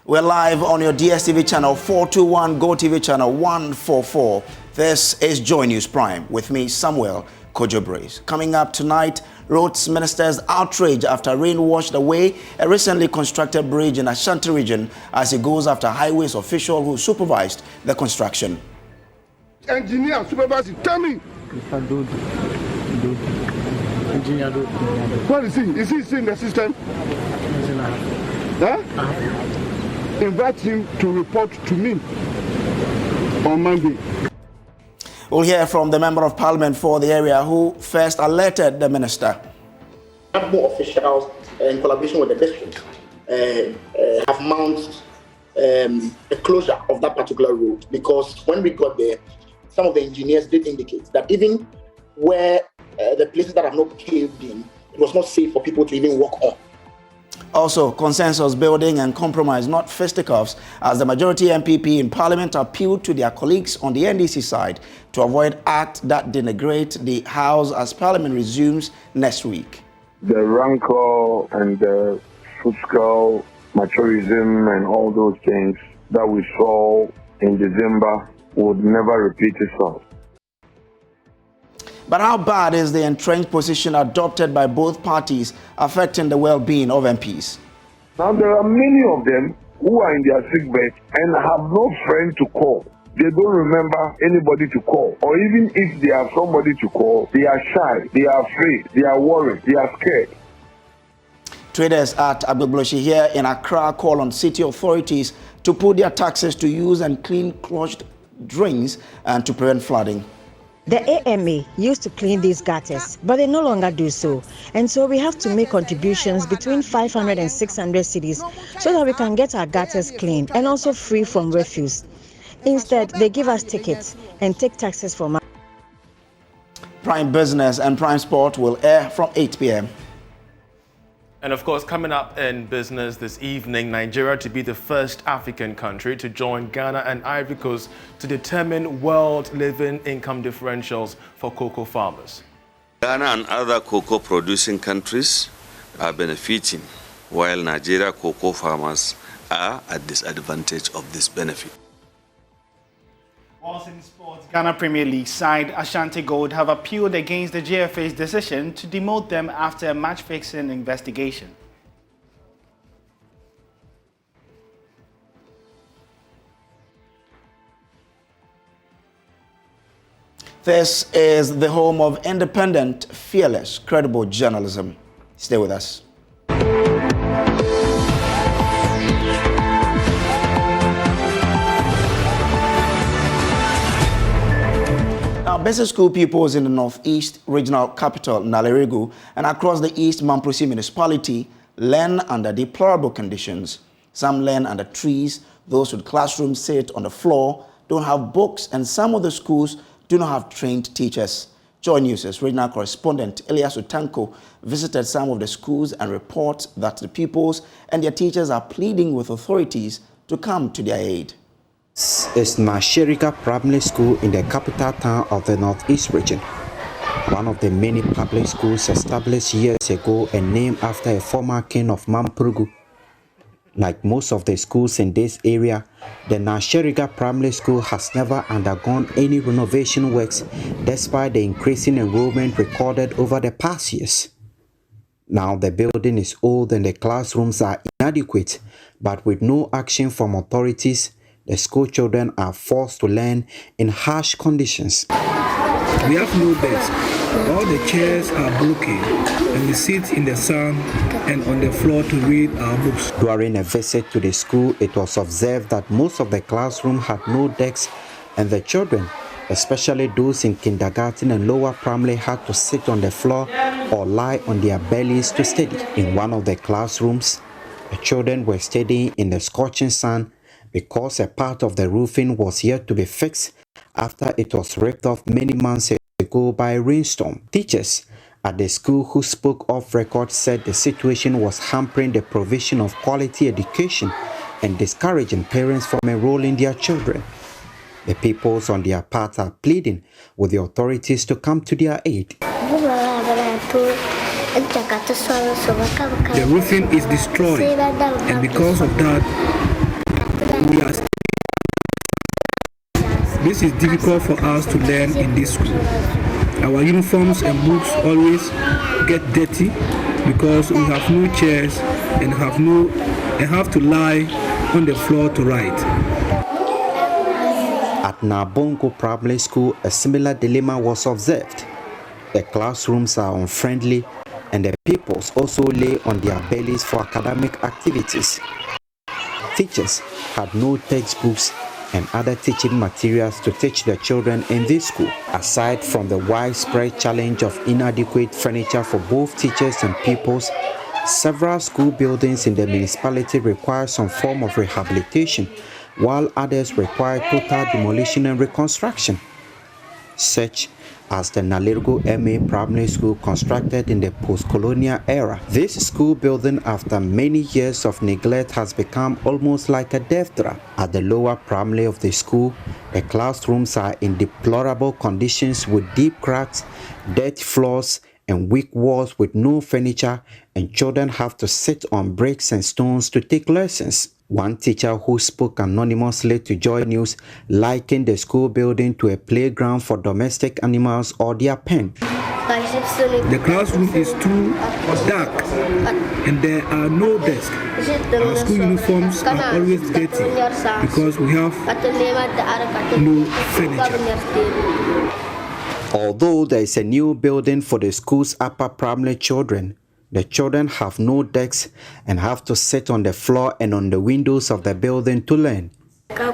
We're live on your DSTV channel 421, GoTV channel 144. This is Joy News Prime with me, Samuel Kojo. Coming up tonight, roads ministers outrage after rain washed away a recently constructed bridge in Ashanti region as he goes after highways official who supervised the construction. Engineer, supervisor, tell me. Engineer, what is he? Is he still in the system? Huh? Invite him to report to me on Monday. We'll hear from the Member of Parliament for the area who first alerted the minister. More officials in collaboration with the district have mounted a closure of that particular road, because when we got there, some of the engineers did indicate that even where the places that are not caved in, it was not safe for people to even walk on. Also, consensus building and compromise, not fisticuffs, as the majority MPP in Parliament appealed to their colleagues on the NDC side to avoid acts that denigrate the House as Parliament resumes next week. The rancor and the fiscal materialism and all those things that we saw in December would never repeat itself. But how bad is the entrenched position adopted by both parties affecting the well-being of MPs? Now, there are many of them who are in their sickbed and have no friend to call. They don't remember anybody to call. Or even if they have somebody to call, they are shy, they are afraid, they are worried, they are scared. Traders at Agbegbloshe here in Accra call on city authorities to put their taxes to use and clean closed drains and to prevent flooding. The AMA used to clean these gutters, but they no longer do so. And so we have to make contributions between 500 and 600 cedis so that we can get our gutters clean and also free from refuse. Instead, they give us tickets and take taxes from us. Prime Business and Prime Sport will air from 8 p.m. And of course, coming up in business this evening, Nigeria to be the first African country to join Ghana and Ivory Coast to determine world living income differentials for cocoa farmers. Ghana and other cocoa producing countries are benefiting, while Nigeria cocoa farmers are at disadvantage of this benefit. Also in sports, Ghana Premier League side Ashanti Gold have appealed against the GFA's decision to demote them after a match-fixing investigation. This is the home of independent, fearless, credible journalism. Stay with us. Basic school pupils in the Northeast Regional Capital, Nalerigu, and across the East Mamprosi municipality learn under deplorable conditions. Some learn under trees, those with classrooms sit on the floor, don't have books, and some of the schools do not have trained teachers. Joy News' regional correspondent Elias Utanko visited some of the schools and reports that the pupils and their teachers are pleading with authorities to come to their aid. This is Nasherika Primary School in the capital town of the Northeast region. One of the many public schools established years ago and named after a former king of Mamprogu. Like most of the schools in this area, the Nasherika Primary School has never undergone any renovation works despite the increasing enrollment recorded over the past years. Now the building is old and the classrooms are inadequate, but with no action from authorities, the school children are forced to learn in harsh conditions. We have no desk. All the chairs are broken, and we sit in the sun and on the floor to read our books. During a visit to the school, it was observed that most of the classroom had no desks, and the children, especially those in kindergarten and lower primary, had to sit on the floor or lie on their bellies to study. In one of the classrooms, the children were studying in the scorching sun because a part of the roofing was yet to be fixed after it was ripped off many months ago by a rainstorm. Teachers at the school who spoke off record said the situation was hampering the provision of quality education and discouraging parents from enrolling their children. The peoples on their part are pleading with the authorities to come to their aid. The roofing is destroyed, and because of that, and we are. This is difficult for us to learn in this school. Our uniforms and books always get dirty because we have no chairs and have to lie on the floor to write. At Nabongo Primary School, a similar dilemma was observed. The classrooms are unfriendly and the pupils also lay on their bellies for academic activities. Teachers had no textbooks and other teaching materials to teach the children in this school. Aside from the widespread challenge of inadequate furniture for both teachers and pupils, several school buildings in the municipality require some form of rehabilitation, while others require total demolition and reconstruction, such as the Nalirgo MA Primary School constructed in the post-colonial era. This school building, after many years of neglect, has become almost like a death trap. At the lower primary of the school, the classrooms are in deplorable conditions with deep cracks, dirty floors, and weak walls with no furniture, and children have to sit on bricks and stones to take lessons. One teacher who spoke anonymously to Joy News likened the school building to a playground for domestic animals or their pen. The classroom is too dark and there are no desks. Our school uniforms are always dirty because we have no furniture. Although there is a new building for the school's upper primary children, the children have no desks and have to sit on the floor and on the windows of the building to learn. We are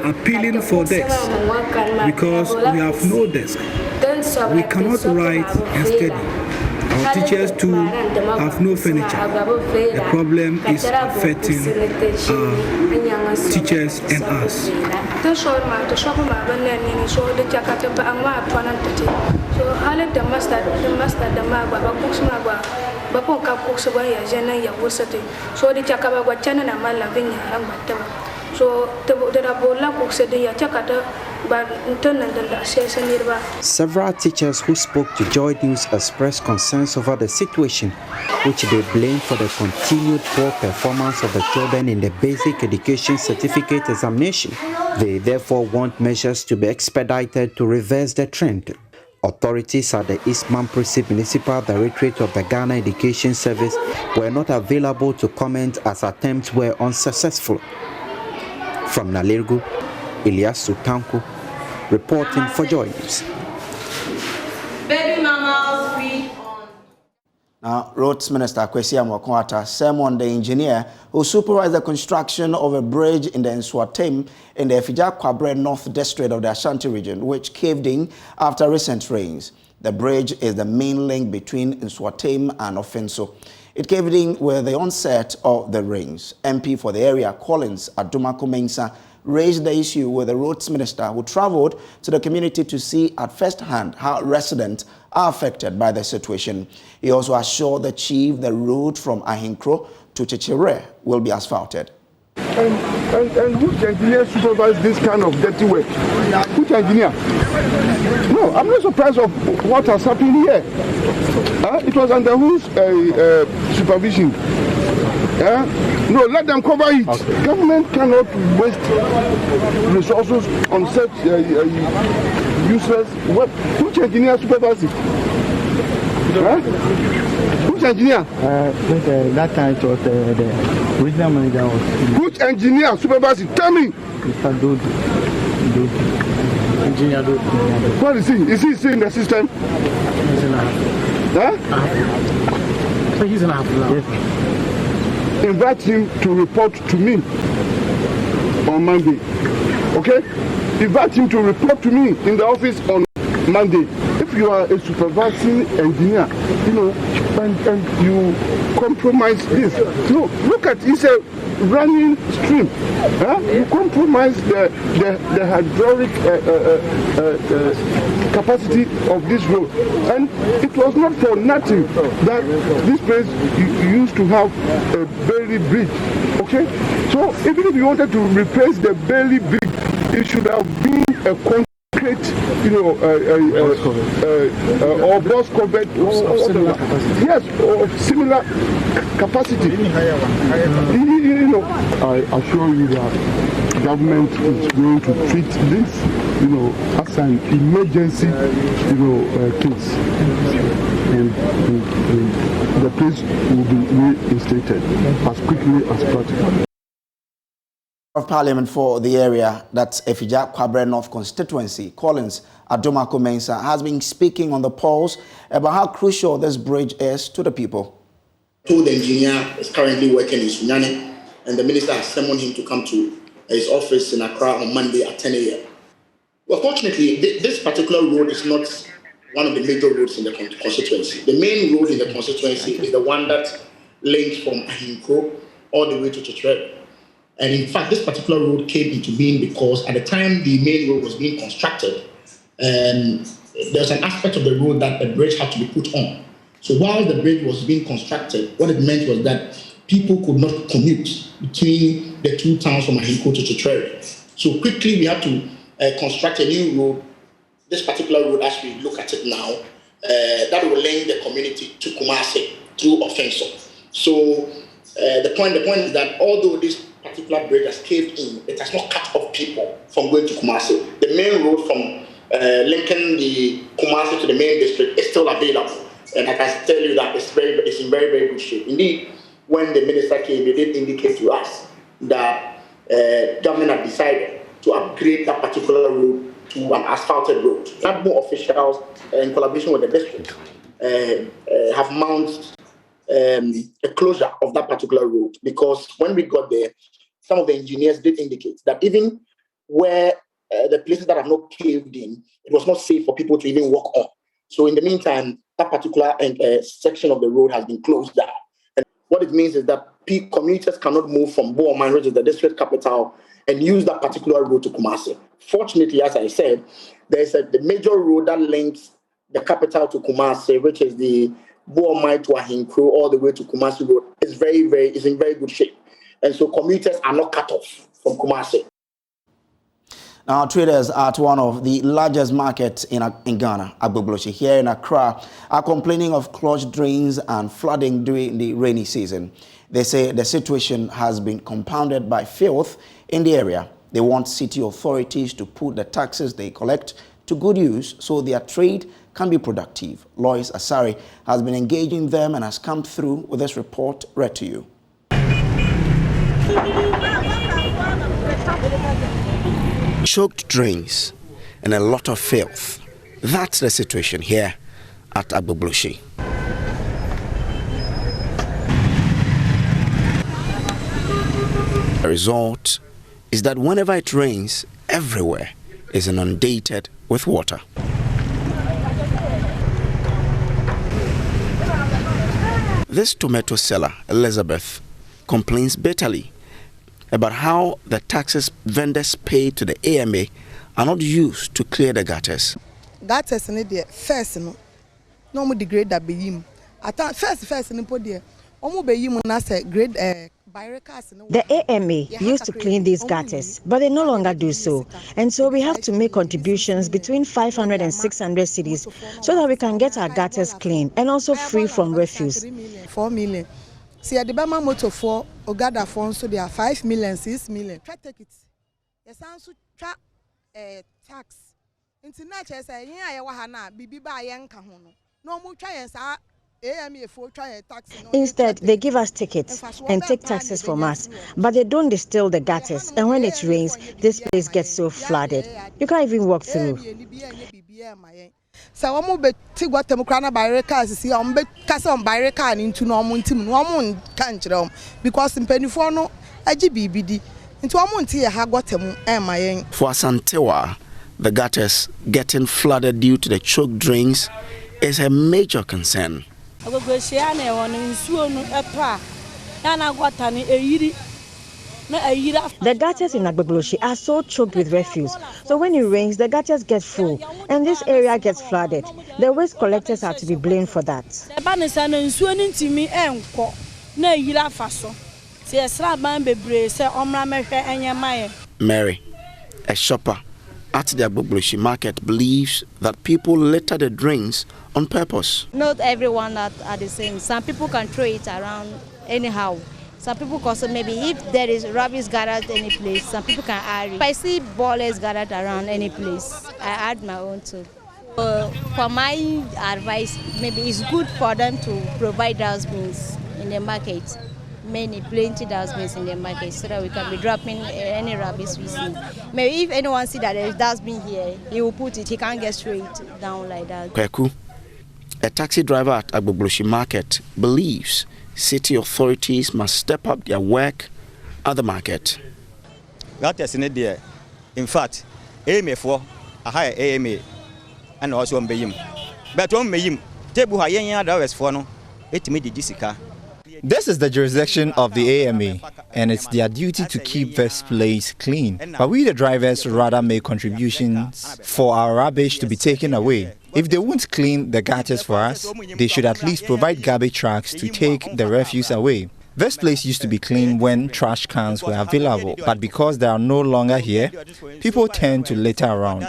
appealing for desks because we have no desk. We cannot write and study. Our teachers too have no furniture. The problem is affecting our teachers and us. Several teachers who spoke to Joy News expressed concerns over the situation, which they blame for the continued poor performance of the children in the basic education certificate examination. They therefore want measures to be expedited to reverse the trend. Authorities at the East Mamprisi Municipal Directorate of the Ghana Education Service were not available to comment as attempts were unsuccessful. From Nalirgu, Elias Sutanku, reporting for Joy News. Baby mamas feed on. Now, Roads Minister Kwesi Amokwata said on the engineer who supervised the construction of a bridge in the Nswatem in the Efija Kwabre North District of the Ashanti region, which caved in after recent rains. The bridge is the main link between Nswatem and Ofenso. It caved in with the onset of the rains. MP for the area, Collins Adumako Mensah, raised the issue with the roads minister, who traveled to the community to see at first hand how residents are affected by the situation. He also assured the chief the road from Ahinkro to Chechire will be asphalted. And which engineer supervised this kind of dirty work? Which engineer? No, I'm not surprised of what has happened here. It was under whose supervision? No, let them cover it. Okay. Government cannot waste resources on such useless work. Which engineer supervised it? Which engineer? That time it was the regional manager. Which engineer supervised it? Tell me. Mr. Dodo. Engineer Dodo. What is he? Is he still in the system? He's in a half. So he's in a half now. Yes. Invite him to report to me on Monday. Okay? Invite him to report to me in the office on Monday. If you are a supervising engineer, and you compromise this. No, look at it's a running stream. You compromise the hydraulic capacity of this road. And it was not for nothing that this place used to have a Bailey Bridge. Okay? So even if you wanted to replace the Bailey Bridge, it should have been a contract create, or boss covered, yes, or similar capacity. I assure you that government is going to treat this, as an emergency, case, and the place will be reinstated as quickly as practical. Of Parliament for the area, that's Efija Kwabre North constituency, Collins Adomako Mensah, has been speaking on the polls about how crucial this bridge is to the people. The engineer is currently working in Sunyani, and the minister has summoned him to come to his office in Accra on Monday at 10 a.m. Well, fortunately, this particular road is not one of the major roads in the constituency. The main road in the constituency is the one that links from Ahinkro all the way to Chochre. And in fact, this particular road came into being because at the time the main road was being constructed, there's an aspect of the road that the bridge had to be put on. So while the bridge was being constructed, what it meant was that people could not commute between the two towns from Ahinkro to Chochre. So quickly we had to construct a new road, this particular road as we look at it now, that will link the community to Kumasi through Offenso. So the point is that although this particular bridge has caved in, it has not cut off people from going to Kumasi. The main road from linking the Kumasi to the main district is still available. And I can tell you that it's in very, very good shape. Indeed, when the minister came, he did indicate to us that government had decided to upgrade that particular road to an asphalted road. NADMO officials, in collaboration with the district, have mounted a closure of that particular road, because when we got there, some of the engineers did indicate that even where the places that have not caved in, it was not safe for people to even walk on. So in the meantime, that particular section of the road has been closed down. And what it means is that commuters cannot move from Boaman, which is the district capital, and use that particular road to Kumasi. Fortunately, as I said, there's the major road that links the capital to Kumasi, which is the Boaman to Ahinkro all the way to Kumasi Road. Is in very good shape. And so commuters are not cut off from Kumasi. Now, traders at one of the largest markets in Ghana, Agbogloshi, here in Accra, are complaining of clogged drains and flooding during the rainy season. They say the situation has been compounded by filth in the area. They want city authorities to put the taxes they collect to good use so their trade can be productive. Lois Asari has been engaging them and has come through with this report read to you. Choked drains and a lot of filth. That's the situation here at Agbogloshi. The result is that whenever it rains, everywhere is inundated with water. This tomato seller, Elizabeth, complains bitterly about how the taxes vendors pay to the AMA are not used to clear the gutters. Gutters in the first no more degrade that be him. At first in the almost be him when I say grade The AMA used to clean these gutters, but they no longer do so. And so we have to make contributions between 500 and 600 cities so that we can get our gutters clean and also free from refuse. 4 million. See, at the Bama motor for Ogada phone, so there are 5 million, 6 million. Try take it. Yes, answer try tax. International say, yeah, wahana, bibi ba yanka hono. No more try and say, AMA for try a tax. Instead, they give us tickets and take taxes from us, but they don't distill the gutters. And when it rains, this place gets so flooded. You can't even walk through. So I'm be tigwa temokrana barricades see am be kasa on barricade into no muntim no mun kanchire because mpanifo no agi bibidi into amunti ha gwatem mayen. For Santewa, the gutters getting flooded due to the choked drains is a major concern. The gutters in Agbogloshi are so choked with refuse, so when it rains, the gutters get full, and this area gets flooded. The waste collectors are to be blamed for that. Mary, a shopper at the Agbogboshi market believes that people litter the drinks on purpose. Not everyone are the same. Some people can throw it around anyhow. Some people also maybe if there is rubbish gathered any place, some people can add it. If I see ballers gathered around any place, I add my own too. For my advice, maybe it's good for them to provide dustbins in the market. Plenty dustbins in the market so that we can be dropping any rubbish we see. Maybe if anyone see that there is dustbin here, he will put it. He can't get straight down like that. Kweku, a taxi driver at Agbogboshi market, believes city authorities must step up their work at the market. That is in there. In fact, AMA for a higher AMA and also on Bayim. But on Bayim, Tebu Hayanya drivers for no, it made the Jessica. This is the jurisdiction of the AMA, and it's their duty to keep this place clean. But we, the drivers, rather make contributions for our rubbish to be taken away. If they won't clean the gutters for us, they should at least provide garbage trucks to take the refuse away. This place used to be clean when trash cans were available, but because they are no longer here, people tend to litter around.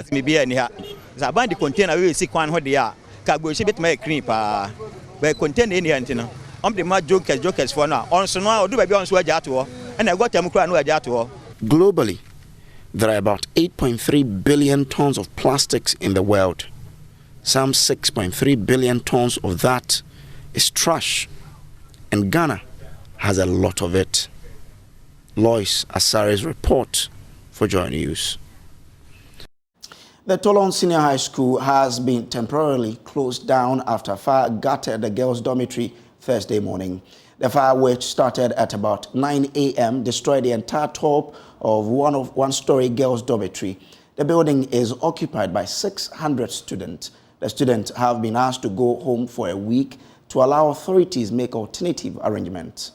Globally, there are about 8.3 billion tons of plastics in the world. Some 6.3 billion tons of that is trash, and Ghana has a lot of it. Lois Asare's report for Joy News. The Toulon Senior High School has been temporarily closed down after fire gutted the girls' dormitory Thursday morning. The fire, which started at about 9 a.m., destroyed the entire top of one-story girls' dormitory. The building is occupied by 600 students. The students have been asked to go home for a week to allow authorities make alternative arrangements.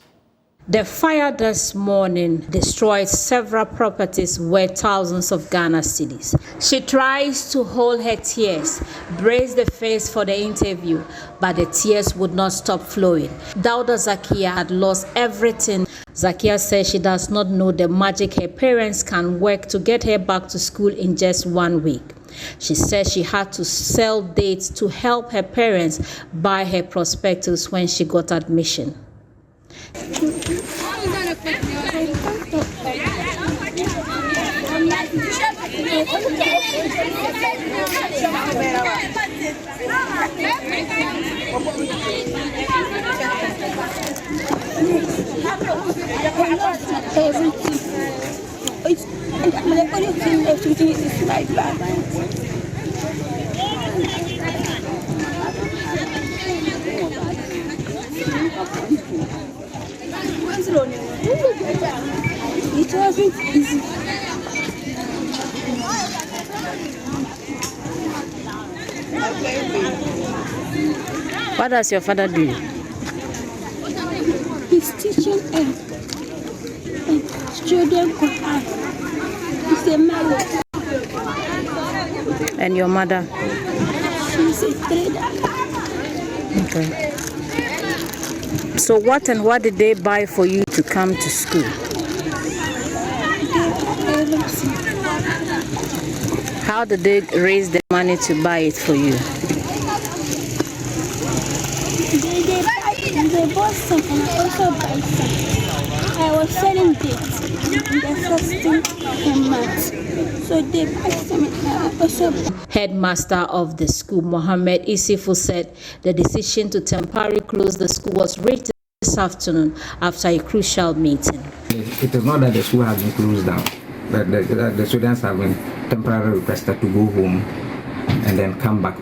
The fire this morning destroyed several properties worth thousands of Ghana cedis. She tries to hold her tears, brace the face for the interview, but the tears would not stop flowing. Dauda Zakia had lost everything. Zakia says she does not know the magic her parents can work to get her back to school in just 1 week. She says she had to sell dates to help her parents buy her prospectus when she got admission. Everything is like that. It wasn't easy. What does your father do? He's teaching children Quran. He's a man. And your mother? She's a trader. Okay. So what did they buy for you to come to school? How did they raise the money to buy it for you? They bought some and I also bought some. I was selling dates in the first month. So they bought some and I also bought. Headmaster of the school, Mohammed Isifu, said the decision to temporarily close the school was reached this afternoon after a crucial meeting. It is not that the school has been closed down. The students have been temporarily requested to go home and then come back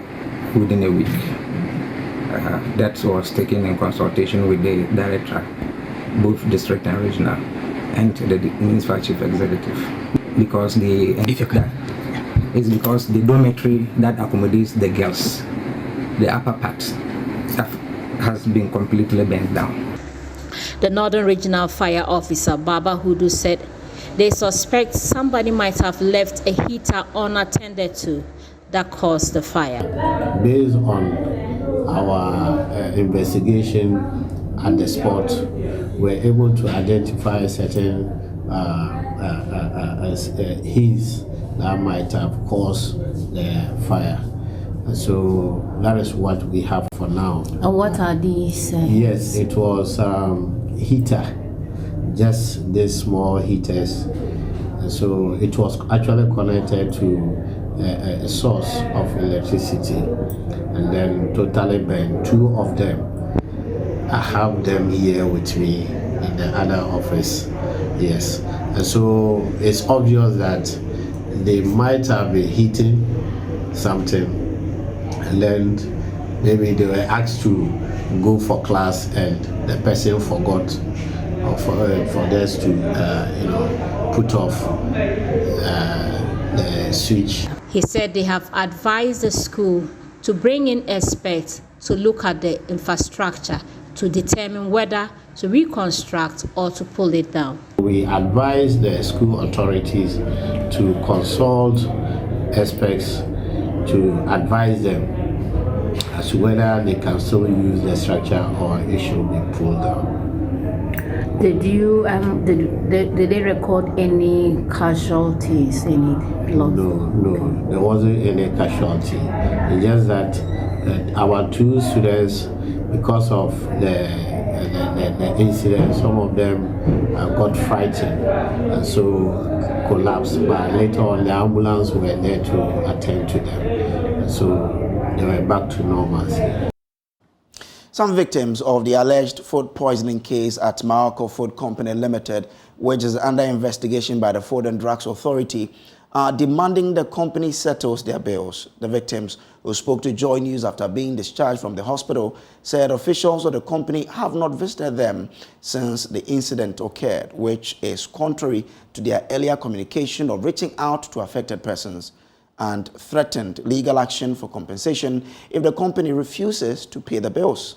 within a week. That was taken in consultation with the director, both district and regional, and the municipal chief executive. Because the dormitory that accommodates the girls, the upper part, has been completely bent down. The Northern Regional Fire Officer, Baba Hudu, said they suspect somebody might have left a heater unattended to that caused the fire. Based on our investigation at the spot, we're able to identify certain hints that might have caused the fire. So that is what we have for now. And what are these? Yes, it was heater, just these small heaters. So it was actually connected to a source of electricity and then totally burned. Two of them, I have them here with me in the other office. Yes, and so it's obvious that they might have been heating something, and then maybe they were asked to go for class and the person forgot, or for us to put off the switch. He said they have advised the school to bring in experts to look at the infrastructure to determine whether to reconstruct or to pull it down. We advise the school authorities to consult experts to advise them as to whether they can still use the structure or it should be pulled down. Did you did they record any casualties? Any loss? No, there wasn't any casualty. It's just that our two students, because of the incident, some of them got frightened and so collapsed. But later on, the ambulance were there to attend to them, and so they were back to normalcy. Some victims of the alleged food poisoning case at Maoko Food Company Limited, which is under investigation by the Food and Drugs Authority, are demanding the company settles their bills. The victims, who spoke to Joy News after being discharged from the hospital, said officials of the company have not visited them since the incident occurred, which is contrary to their earlier communication of reaching out to affected persons, and threatened legal action for compensation if the company refuses to pay the bills.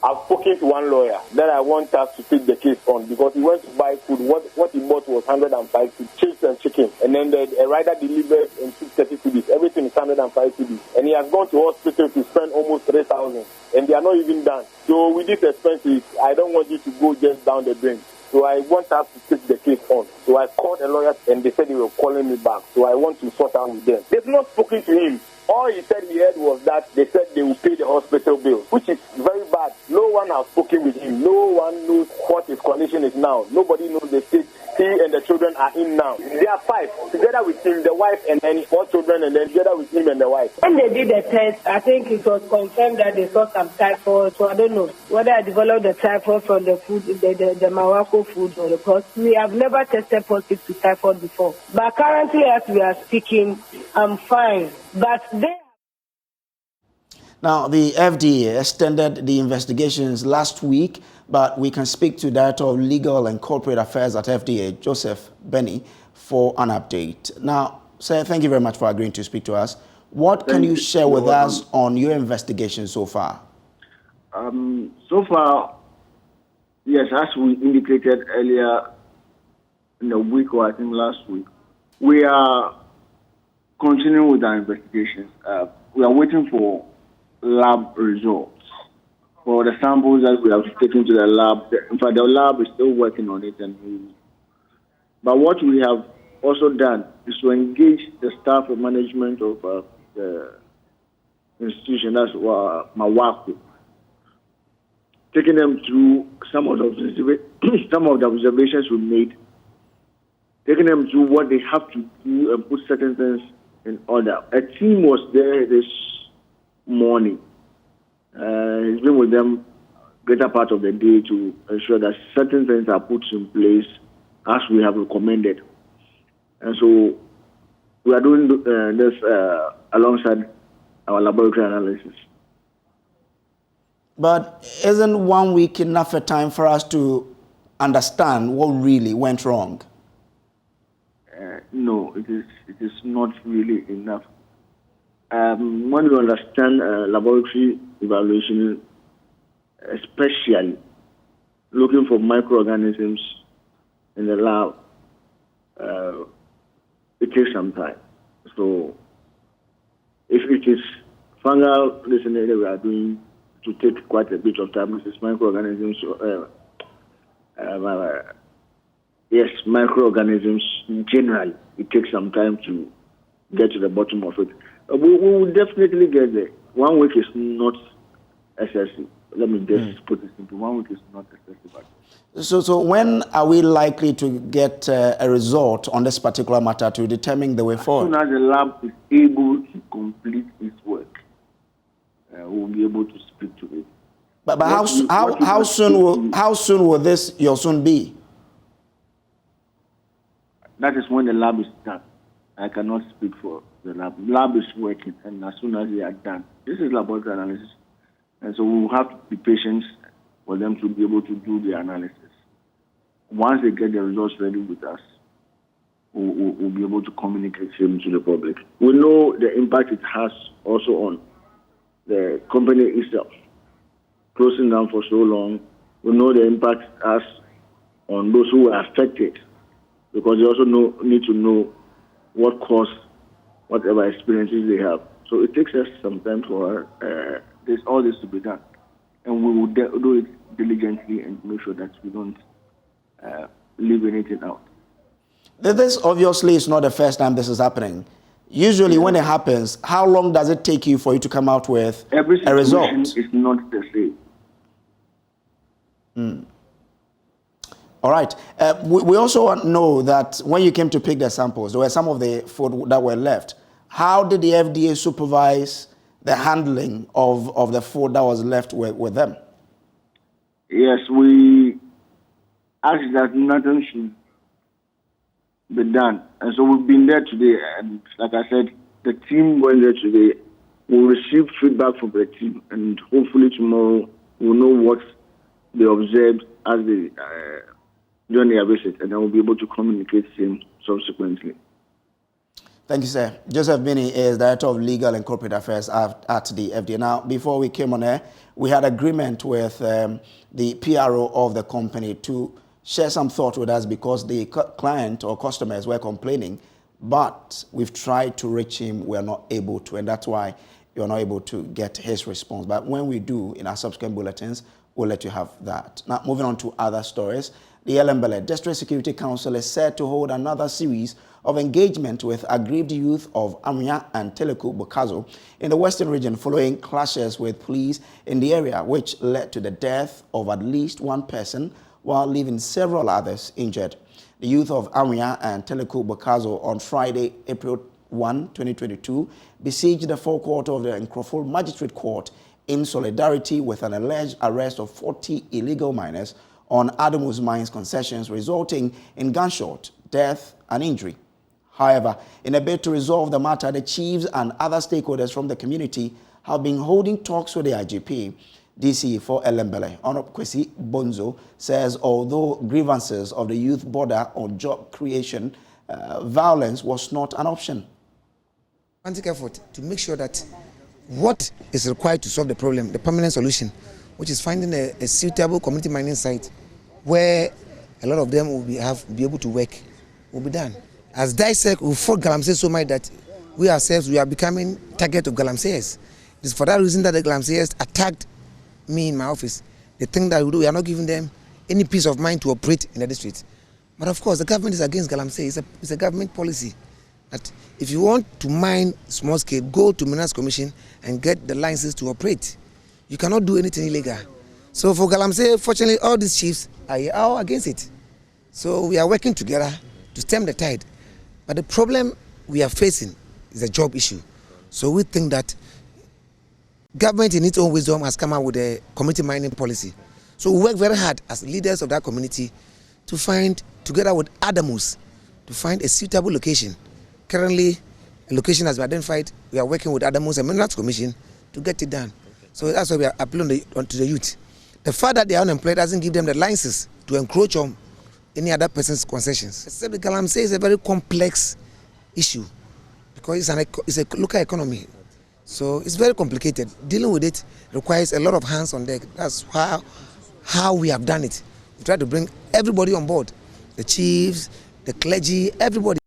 I've spoken to one lawyer that I want us to take the case on because he went to buy food. What he bought was 105 food, chips and chicken. And then the rider delivered in 630 cedis. Everything is 105 cedis. And he has gone to hospital to spend almost 3,000. And they are not even done. So with these expenses, I don't want you to go just down the drain. So I want us to take the case on. So I called a lawyer and they said they were calling me back. So I want to sort out with them. They've not spoken to him. All he said he heard was that they said they will pay the hospital bill, which is very bad. No one has spoken with him. No one knows what his condition is now. Nobody knows the state he and the children are in now. They are 5, together with him, the wife, and then 4 children, and then together with him and the wife. When they did the test, I think it was confirmed that they saw some typhoid. So I don't know whether I developed the typhoid from the food, the Mawako food, or because we have never tested positive to typhoid before. But currently, as we are speaking, I'm fine. But they... Now, the FDA extended the investigations last week, but we can speak to Director of Legal and Corporate Affairs at FDA, Joseph Benny, for an update. Now, sir, thank you very much for agreeing to speak to us. What can you share with us on your investigation so far? So far, yes, as we indicated earlier in the week, or I think last week, we are continuing with our investigations. We are waiting for lab results for the samples that we have taken to the lab. In fact, the lab is still working on it. But what we have also done is to engage the staff and management of the institution, that's Mawako, taking them through some of the observations we made, taking them through what they have to do and put certain things in order. A team was there this morning. He's been with them greater part of the day to ensure that certain things are put in place as we have recommended. And so we are doing this alongside our laboratory analysis. But isn't 1 week enough a time for us to understand what really went wrong? No, it is not really enough. When you understand laboratory evaluation, especially looking for microorganisms in the lab, it takes some time. So if it is fungal listening we are doing, to take quite a bit of time. This is microorganisms. Yes, microorganisms generally, it takes some time to get to the bottom of it. We will definitely get there. 1 week is not excessive. Let me just put it simple. 1 week is not excessive. So when are we likely to get a result on this particular matter to determine the way forward? As soon as the lab is able to complete its work, we'll be able to speak to it. But how soon will this your soon be? That is when the lab is done. I cannot speak for the lab. Lab is working, and as soon as they are done, this is laboratory analysis, and so we will have to be patient for them to be able to do the analysis. Once they get the results ready with us, we'll be able to communicate them to the public. We know the impact it has also on the company itself. Closing down for so long, we know the impact it has on those who are affected, because they also need to know what caused whatever experiences they have. So it takes us some time for all this to be done. And we will do it diligently and make sure that we don't leave anything out. This obviously is not the first time this is happening. Usually when it happens, how long does it take you for you to come out with a result? Every situation is not the same. All right. We also know that when you came to pick the samples, there were some of the food that were left. How did the FDA supervise the handling of the food that was left with them? Yes, we asked that nothing should be done. And so we've been there today. And like I said, the team went there today. We'll receive feedback from the team. And hopefully tomorrow we'll know what they observed as they during their visit. And then we'll be able to communicate same subsequently. Thank you, sir. Joseph Binney is Director of Legal and Corporate Affairs at the FDA. Now, before we came on air, we had agreement with the PRO of the company to share some thought with us because the client or customers were complaining, but we've tried to reach him. We are not able to, and that's why you're not able to get his response. But when we do, in our subsequent bulletins, we'll let you have that. Now, moving on to other stories. The Elembele District Security Council is set to hold another series of engagement with aggrieved youth of Amia and Teleku Bukazo in the Western region following clashes with police in the area, which led to the death of at least one person while leaving several others injured. The youth of Amia and Teleku Bukazo on Friday, April 1, 2022, besieged the forecourt of the Nkroful Magistrate Court in solidarity with an alleged arrest of 40 illegal miners on Adamu's mines concessions, resulting in gunshot, death, and injury. However, in a bid to resolve the matter, the chiefs and other stakeholders from the community have been holding talks with the IGP. DC for Elembele, Kwesi Bonzo, says although grievances of the youth border on job creation, violence was not an option. I take effort to make sure that what is required to solve the problem, the permanent solution, which is finding a suitable community mining site where a lot of them will be able to work, will be done. As DISEC, we fought Galamsey so much that we ourselves, we are becoming target of Galamseyers. It's for that reason that the Galamseyers attacked me in my office. They think that we are not giving them any peace of mind to operate in the district. But of course, the government is against Galamsey. It's a government policy that if you want to mine small scale, go to Minerals Commission and get the licenses to operate. You cannot do anything illegal. So for Galamsey, fortunately, all these chiefs are all against it. So we are working together to stem the tide. But the problem we are facing is a job issue. So we think that government in its own wisdom has come out with a community mining policy. So we work very hard as leaders of that community to find, together with Adamus, to find a suitable location. Currently, a location has been identified. We are working with Adamus and Minerals Commission to get it done. So that's why we are appealing to the youth. The fact that they are unemployed doesn't give them the licenses to encroach on any other person's concessions. Except the Galamsey is a very complex issue because it's a local economy. So it's very complicated. Dealing with it requires a lot of hands on deck. That's how we have done it. We try to bring everybody on board, the chiefs, the clergy, everybody.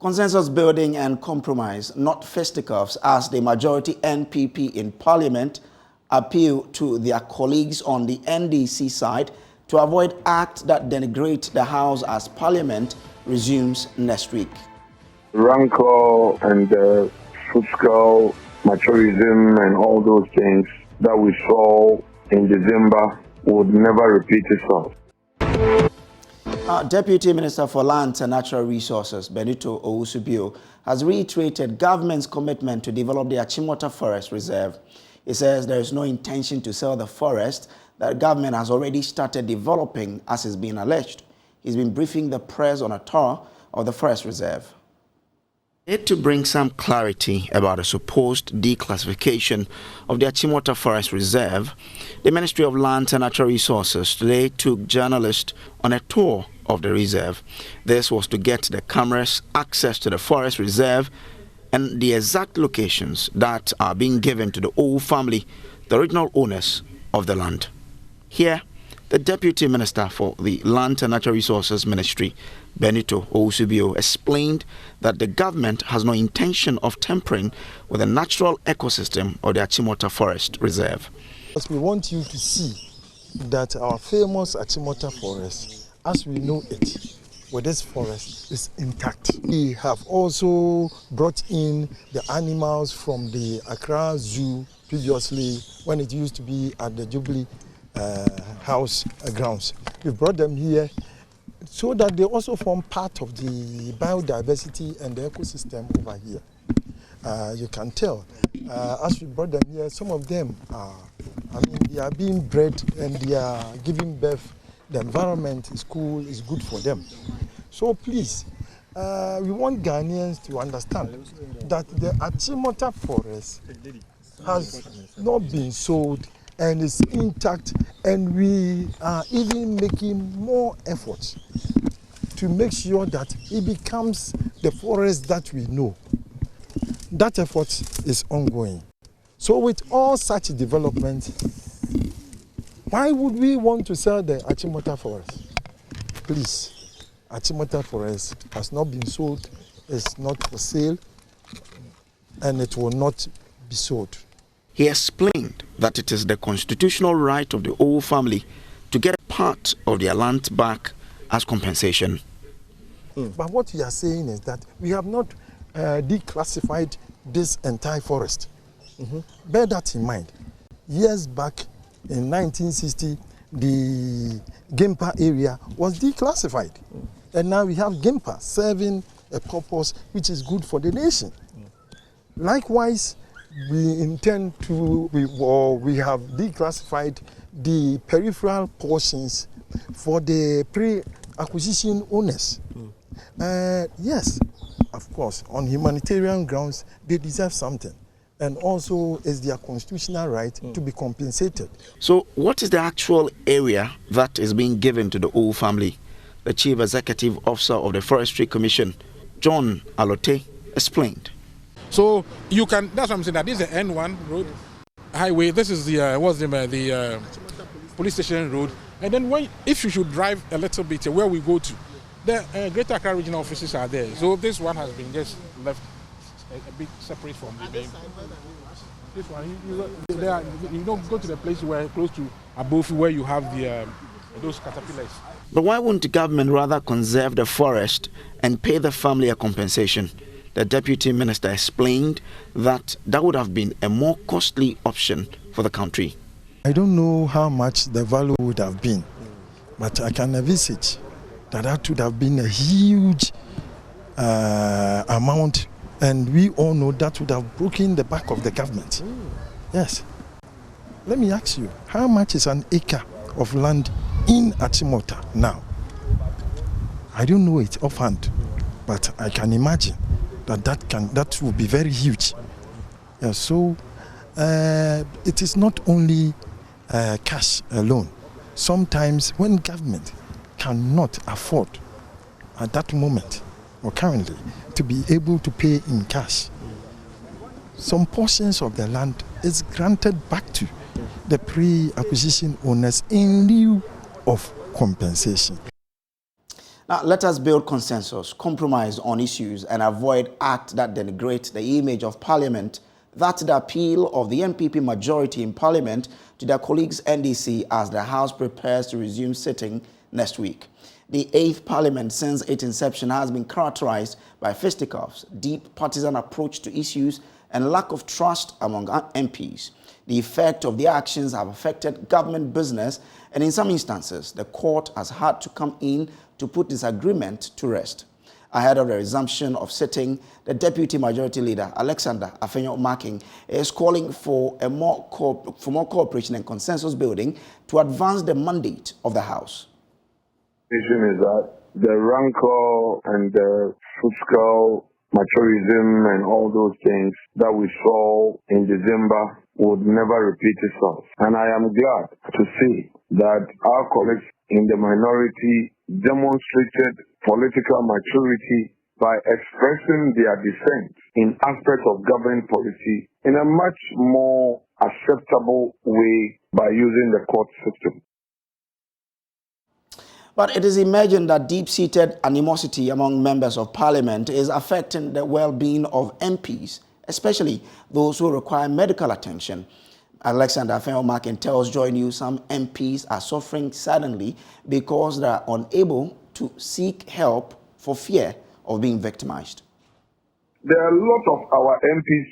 Consensus building and compromise, not fisticuffs, as the majority NPP in Parliament appeal to their colleagues on the NDC side to avoid acts that denigrate the House as Parliament resumes next week. rancor and fiscal materialism and all those things that we saw in December would never repeat itself. Deputy Minister for Lands and Natural Resources, Benito Owusu-Bio, has reiterated government's commitment to develop the Achimota Forest Reserve. He says there is no intention to sell the forest that government has already started developing, as is being alleged. He's been briefing the press on a tour of the forest reserve. To bring some clarity about a supposed declassification of the Achimota Forest Reserve, the Ministry of Lands and Natural Resources today took journalists on a tour of the reserve. This was to get the cameras access to the forest reserve and the exact locations that are being given to the Owu family, the original owners of the land. Here, the Deputy Minister for the Land and Natural Resources Ministry, Benito Owusu-Bio, explained that the government has no intention of tampering with the natural ecosystem of the Achimota Forest Reserve. We want you to see that our famous Achimota Forest, as we know it, with this forest, is intact. We have also brought in the animals from the Accra Zoo previously, when it used to be at the Jubilee House grounds. We've brought them here so that they also form part of the biodiversity and the ecosystem over here. You can tell, as we brought them here, some of them are, they are being bred and they are giving birth. The environment is cool, is good for them. So please, we want Ghanaians to understand that the Achimota Forest has not been sold and is intact, and we are even making more efforts to make sure that it becomes the forest that we know. That effort is ongoing. So with all such developments, why would we want to sell the Achimota Forest? Please, Achimota Forest has not been sold, it's not for sale, and it will not be sold. He explained that it is the constitutional right of the Owu family to get part of their land back as compensation. But what we are saying is that we have not declassified this entire forest. Bear that in mind. Years back in 1960, the Gempa area was declassified. And now we have Gempa serving a purpose which is good for the nation. Likewise, we intend to, we have declassified the peripheral portions for the pre-acquisition owners. Yes, of course, on humanitarian grounds, they deserve something. And also, it's their constitutional right to be compensated. So, what is the actual area that is being given to the Owu family? The Chief Executive Officer of the Forestry Commission, John Alote, explained. So you can, that's what I'm saying, that this is the N1 road, highway, this is the police station road. And then if you should drive a little bit where we go to, the Greater Accra regional offices are there. So this one has been just left a bit separate from the main. This one, you don't go to the place where close to above where you have those caterpillars. But why wouldn't the government rather conserve the forest and pay the family a compensation? The Deputy Minister explained that that would have been a more costly option for the country. I don't know how much the value would have been, but I can envisage that would have been a huge amount, and we all know that would have broken the back of the government. Yes. Let me ask you, how much is an acre of land in Achimota now? I don't know it offhand, but I can imagine that will be very huge. Yeah, so it is not only cash alone. Sometimes when government cannot afford at that moment or currently to be able to pay in cash, some portions of the land is granted back to the pre-acquisition owners in lieu of compensation. Now, let us build consensus, compromise on issues, and avoid acts that denigrate the image of Parliament. That's the appeal of the MPP majority in Parliament to their colleagues NDC as the House prepares to resume sitting next week. The 8th Parliament since its inception has been characterized by fisticuffs, deep partisan approach to issues, and lack of trust among MPs. The effect of their actions have affected government business, and in some instances, the court has had to come in to put disagreement to rest. Ahead of the resumption of sitting, the Deputy Majority Leader, Alexander Afenyo-Markin, is calling for more cooperation and consensus building to advance the mandate of the House. Is that the rancor and the fiscal materialism and all those things that we saw in December would never repeat itself. And I am glad to see that our colleagues in the minority demonstrated political maturity by expressing their dissent in aspects of government policy in a much more acceptable way by using the court system. But it is emerging that deep-seated animosity among members of parliament is affecting the well-being of MPs, especially those who require medical attention. Alexander Afenyo-Markin tells Joy News some MPs are suffering suddenly because they are unable to seek help for fear of being victimized. There are a lot of our MPs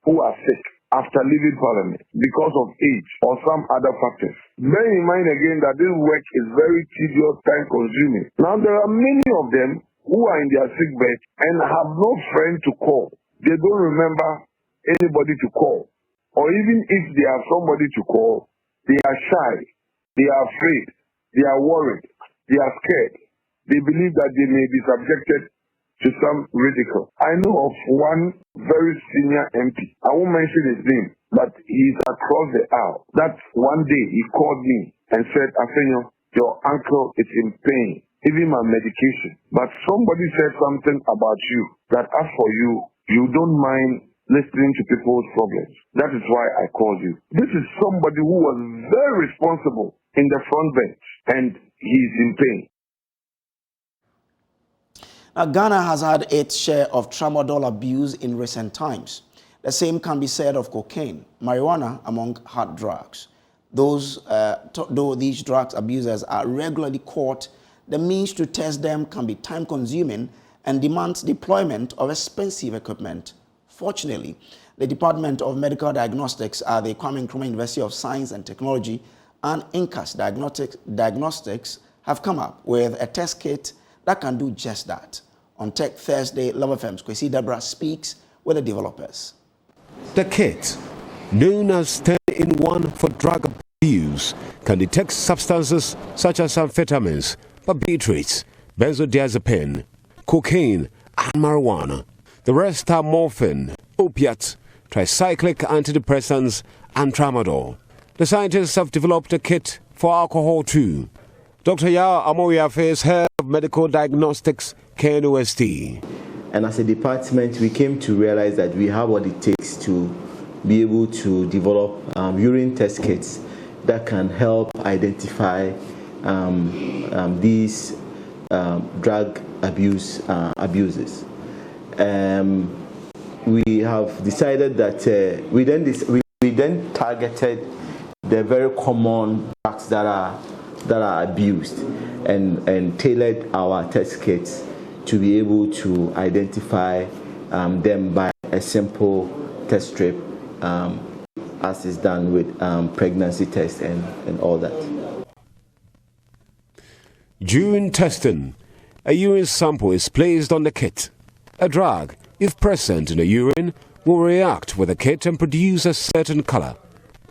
who are sick after leaving parliament because of age or some other factors. Bear in mind again that this work is very tedious, time-consuming. Now, there are many of them who are in their sick bed and have no friend to call. They don't remember anybody to call. Or even if they have somebody to call, they are shy, they are afraid, they are worried, they are scared. They believe that they may be subjected to some ridicule. I know of one very senior MP. I won't mention his name, but he's across the aisle. That one day he called me and said, Afenyo, your uncle is in pain, even my medication. But somebody said something about you, that as for you, you don't mind listening to people's problems. That is why I called you. This is somebody who was very responsible in the front bench, and he's in pain. Now, Ghana has had its share of tramadol abuse in recent times. The same can be said of cocaine, marijuana among hard drugs. Though these drugs abusers are regularly caught, the means to test them can be time-consuming and demands deployment of expensive equipment. Fortunately, the Department of Medical Diagnostics at the Kwame Nkrumah University of Science and Technology and INCAS Diagnostics have come up with a test kit that can do just that. On Tech Thursday, Love FM's Kwesi Debra speaks with the developers. The kit, known as 10-in-1 for drug abuse, can detect substances such as amphetamines, barbiturates, benzodiazepine, cocaine, and marijuana. The rest are morphine, opiates, tricyclic antidepressants, and tramadol. The scientists have developed a kit for alcohol too. Dr. Yao Amoyafe is head of medical diagnostics, KNUST. And as a department, we came to realize that we have what it takes to be able to develop urine test kits that can help identify these drug abuses. We have decided that we then targeted the very common drugs that are abused and tailored our test kits to be able to identify them by a simple test strip, as is done with pregnancy tests and all that. During testing, a urine sample is placed on the kit. A drug, if present in the urine, will react with the kit and produce a certain color.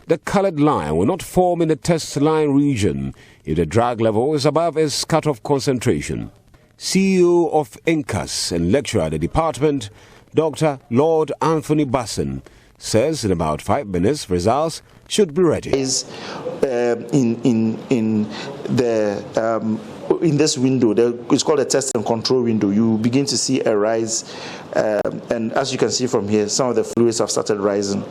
The colored line will not form in the test line region if the drug level is above its cutoff concentration. CEO of INCAS and lecturer at the department, Dr. Lord Anthony Basson, says in about 5 minutes results should be ready. In this window, it's called a test and control window, you begin to see a rise, and as you can see from here, some of the fluids have started rising.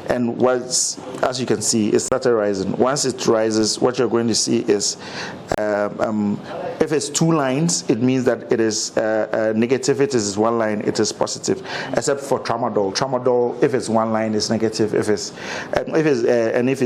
And as you can see, it started rising. Once it rises, what you're going to see is If it's 2 lines, it means that it is negative. If it is 1 line, it is positive. Except for tramadol. Tramadol, if it's 1 line, is negative. If it's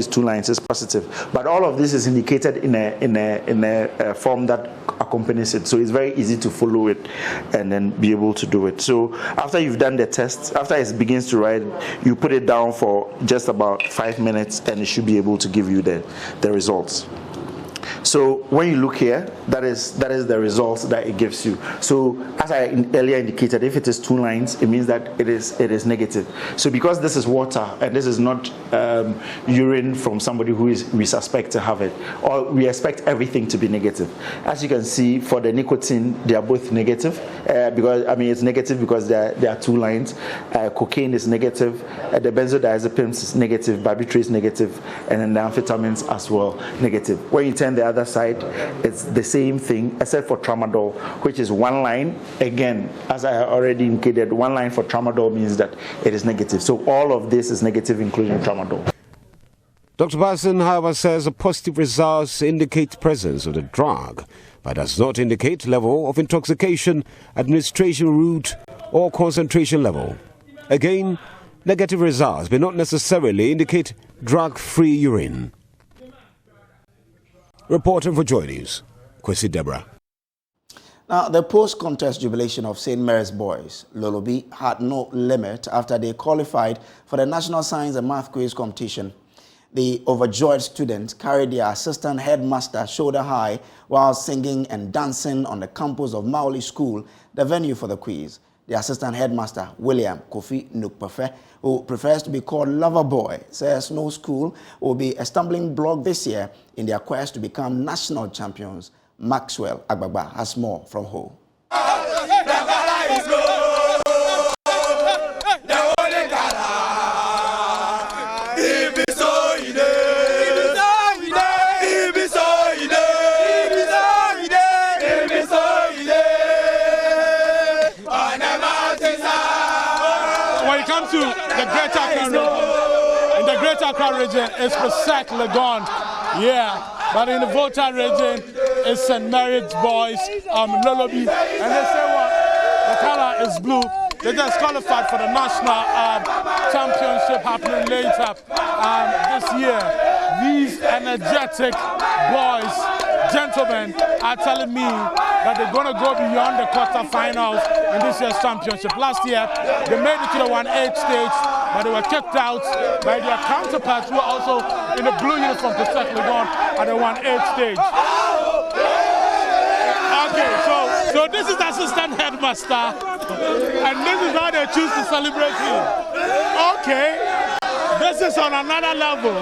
2 lines, it's positive. But all of this is indicated in a form that accompanies it. So it's very easy to follow it and then be able to do it. So after you've done the test, after it begins to write, you put it down for just about 5 minutes, and it should be able to give you the results. So when you look here, that is the results that it gives you. So as I earlier indicated, if it is 2 lines, it means that it is negative. So because this is water and this is not urine from somebody we suspect to have it, or we expect everything to be negative. As you can see, for the nicotine, they are both negative because it's negative because there are 2 lines. Cocaine is negative, the benzodiazepines is negative, barbiturates is negative, and then the amphetamines as well negative. When you turn the other side, it's the same thing except for tramadol, which is 1 line. Again, as I already indicated, 1 line for tramadol means that it is negative. So all of this is negative, including tramadol. Dr. Barson, however, says the positive results indicate presence of the drug, but does not indicate level of intoxication, administration route, or concentration level. Again, negative results may not necessarily indicate drug-free urine. Reporting for Joy News, Kwesi Deborah. Now, the post-contest jubilation of St. Mary's boys, Lolobi, had no limit after they qualified for the National Science and Math Quiz competition. The overjoyed students carried their assistant headmaster shoulder high while singing and dancing on the campus of Maoli School, the venue for the quiz. The assistant headmaster, William Kofi Nukpefe, who prefers to be called Loverboy, says no school will be a stumbling block this year in their quest to become national champions. Maxwell Agbagba has more from Ho. To the Greater Accra region. In the Greater Accra region, it's Pesek Legon. Yeah, but in the Volta region, it's St. Mary's boys, Lolobi. And they say what? The color is blue. They just qualified for the national championship happening later this year. These energetic boys, gentlemen, are telling me that they're going to go beyond the quarterfinals in this year's championship. Last year, they made it to the 1/8 stage, but they were kicked out by their counterparts who are also in the blue uniform to settle on at the 1/8 stage. Okay, so this is the assistant headmaster, and this is how they choose to celebrate him. Okay, this is on another level.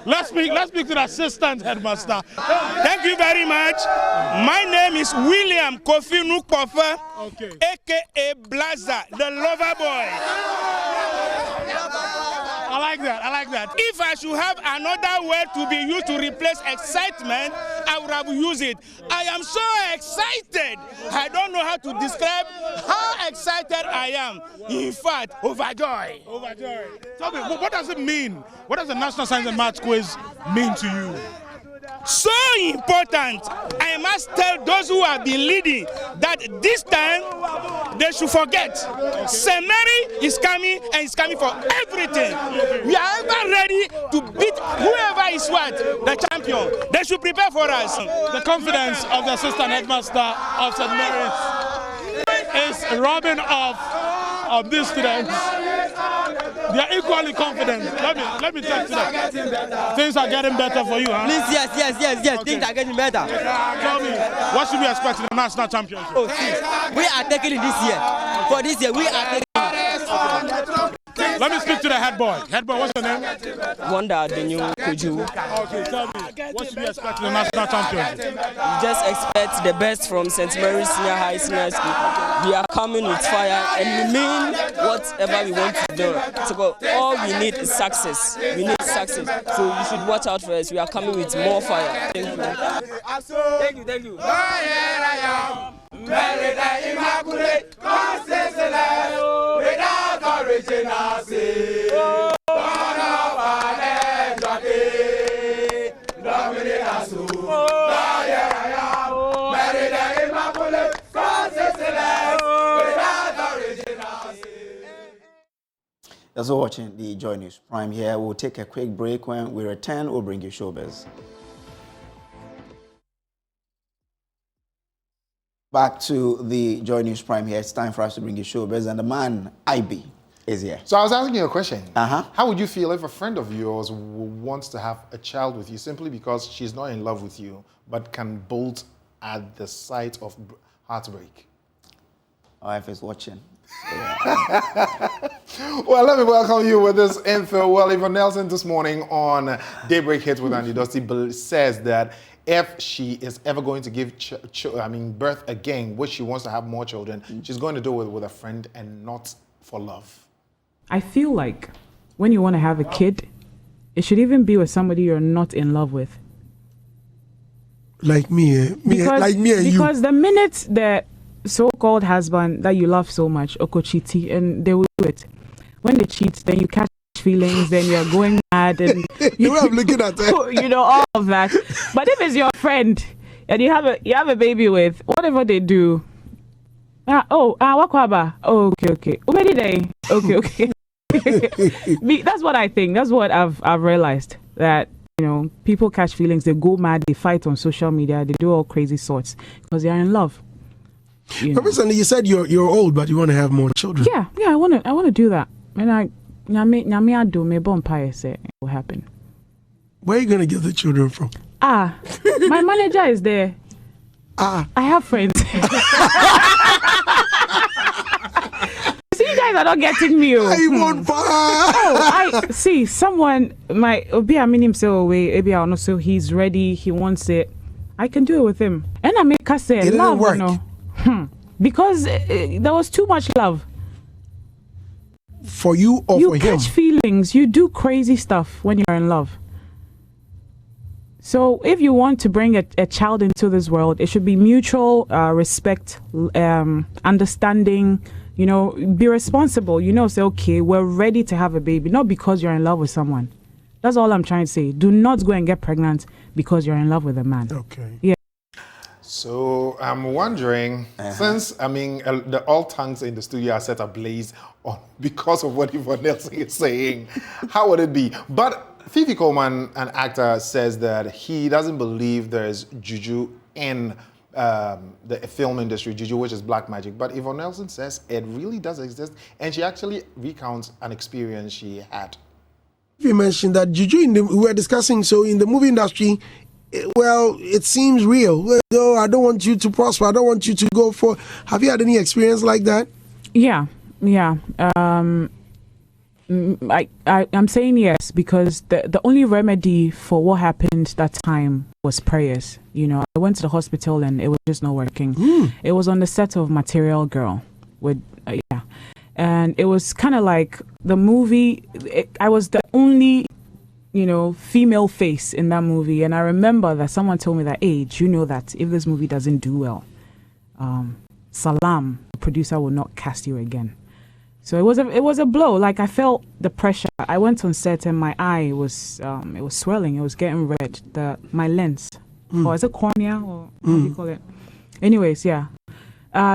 Let's speak to the assistant headmaster. Thank you very much. My name is William Kofi Nukpefe, aka Blaza, the lover boy. I like that. If I should have another word to be used to replace excitement, I would have used it. I am so excited. I don't know how to describe how excited I am. In fact, overjoyed. Tell me, what does it mean? What does the National Science and Maths Quiz mean to you? So important. I must tell those who have been leading that this time they should forget. St. Mary is coming, and it's coming for everything. We are ever ready to beat whoever is the champion. They should prepare for us. The confidence of the assistant headmaster of St. Mary's is rubbing off of these students. They are equally confident. Let me tell you that. Things are getting better for you, huh? Please, yes. Okay. Things are getting better. Tell me, what should we expect in the national championship? Oh, see, we are taking it this year. For this year, we are taking it. Let me speak to the head boy. Head boy, what's your name? Wonder, the new Kojo. Okay, tell me, what should we expect in the national championship? We just expect the best from St. Mary's Senior High Senior School. We are coming with fire, and we mean whatever we want to do. So all we need is success. We need success. So you should watch out for us. We are coming with more fire. Thank you. Thank you. Mary the Immaculate, without original sin. Born of an angel, Dominate us, That's all watching the Joy News Prime here. We'll take a quick break. When we return, we'll bring you showbiz. Back to the Joy News Prime here. It's time for us to bring you showbiz, and the man, IB, is here. So I was asking you a question. How would you feel if a friend of yours wants to have a child with you simply because she's not in love with you, but can bolt at the sight of heartbreak? Oh, if it's watching. Well, let me welcome you with this info. Well, Yvonne Nelson this morning on Daybreak Hits with Andy Dusty says that if she is ever going to give birth again, which she wants to have more children, she's going to do it with a friend and not for love. I feel like when you want to have a kid, it should even be with somebody you're not in love with. Like me, like me and you. Because the minute the so-called husband that you love so much, Okochiti, and they will do it. When they cheat, then you catch feelings, then you're going mad, and I'm looking at that. You know, all of that. But if it's your friend and you have a baby with, whatever they do, wakwaba. Oh, okay. Okay. That's what I think. That's what I've realized, that people catch feelings, they go mad, they fight on social media, they do all crazy sorts because they are in love. But recently you said you're old, but you want to have more children. Yeah, I want to do that. And it will happen. Where are you going to get the children from? My manager is there. I have friends. See, you guys are not getting me. I want I see someone might be a minimum so away. Maybe I don't know. So he's ready. He wants it. I can do it with him. And I make her say, it love, work. Because there was too much love. For you or you for him? You catch feelings. You do crazy stuff when you're in love. So if you want to bring a child into this world, it should be mutual respect, understanding, be responsible. Say, okay, we're ready to have a baby. Not because you're in love with someone. That's all I'm trying to say. Do not go and get pregnant because you're in love with a man. Okay. Yeah. So I'm wondering, since all tongues in the studio are set ablaze because of what Yvonne Nelson is saying, how would it be? But Fifi Coleman, an actor, says that he doesn't believe there's juju in the film industry, juju, which is black magic. But Yvonne Nelson says it really does exist, and she actually recounts an experience she had. You mentioned that juju, we were discussing, so in the movie industry, it seems real. Though I don't want you to prosper. I don't want you to go for. Have you had any experience like that? Yeah. I'm saying yes because the only remedy for what happened that time was prayers. I went to the hospital and it was just not working. It was on the set of Material Girl with and it was kind of like the movie. I was the only female face in that movie, and I remember that someone told me that, hey, do you know that if this movie doesn't do well, Salam, the producer, will not cast you again. So it was a blow. Like, I felt the pressure. I went on set and my eye was it was swelling. It was getting red. My lens, or is it cornea, or how do you call it? Anyways, yeah.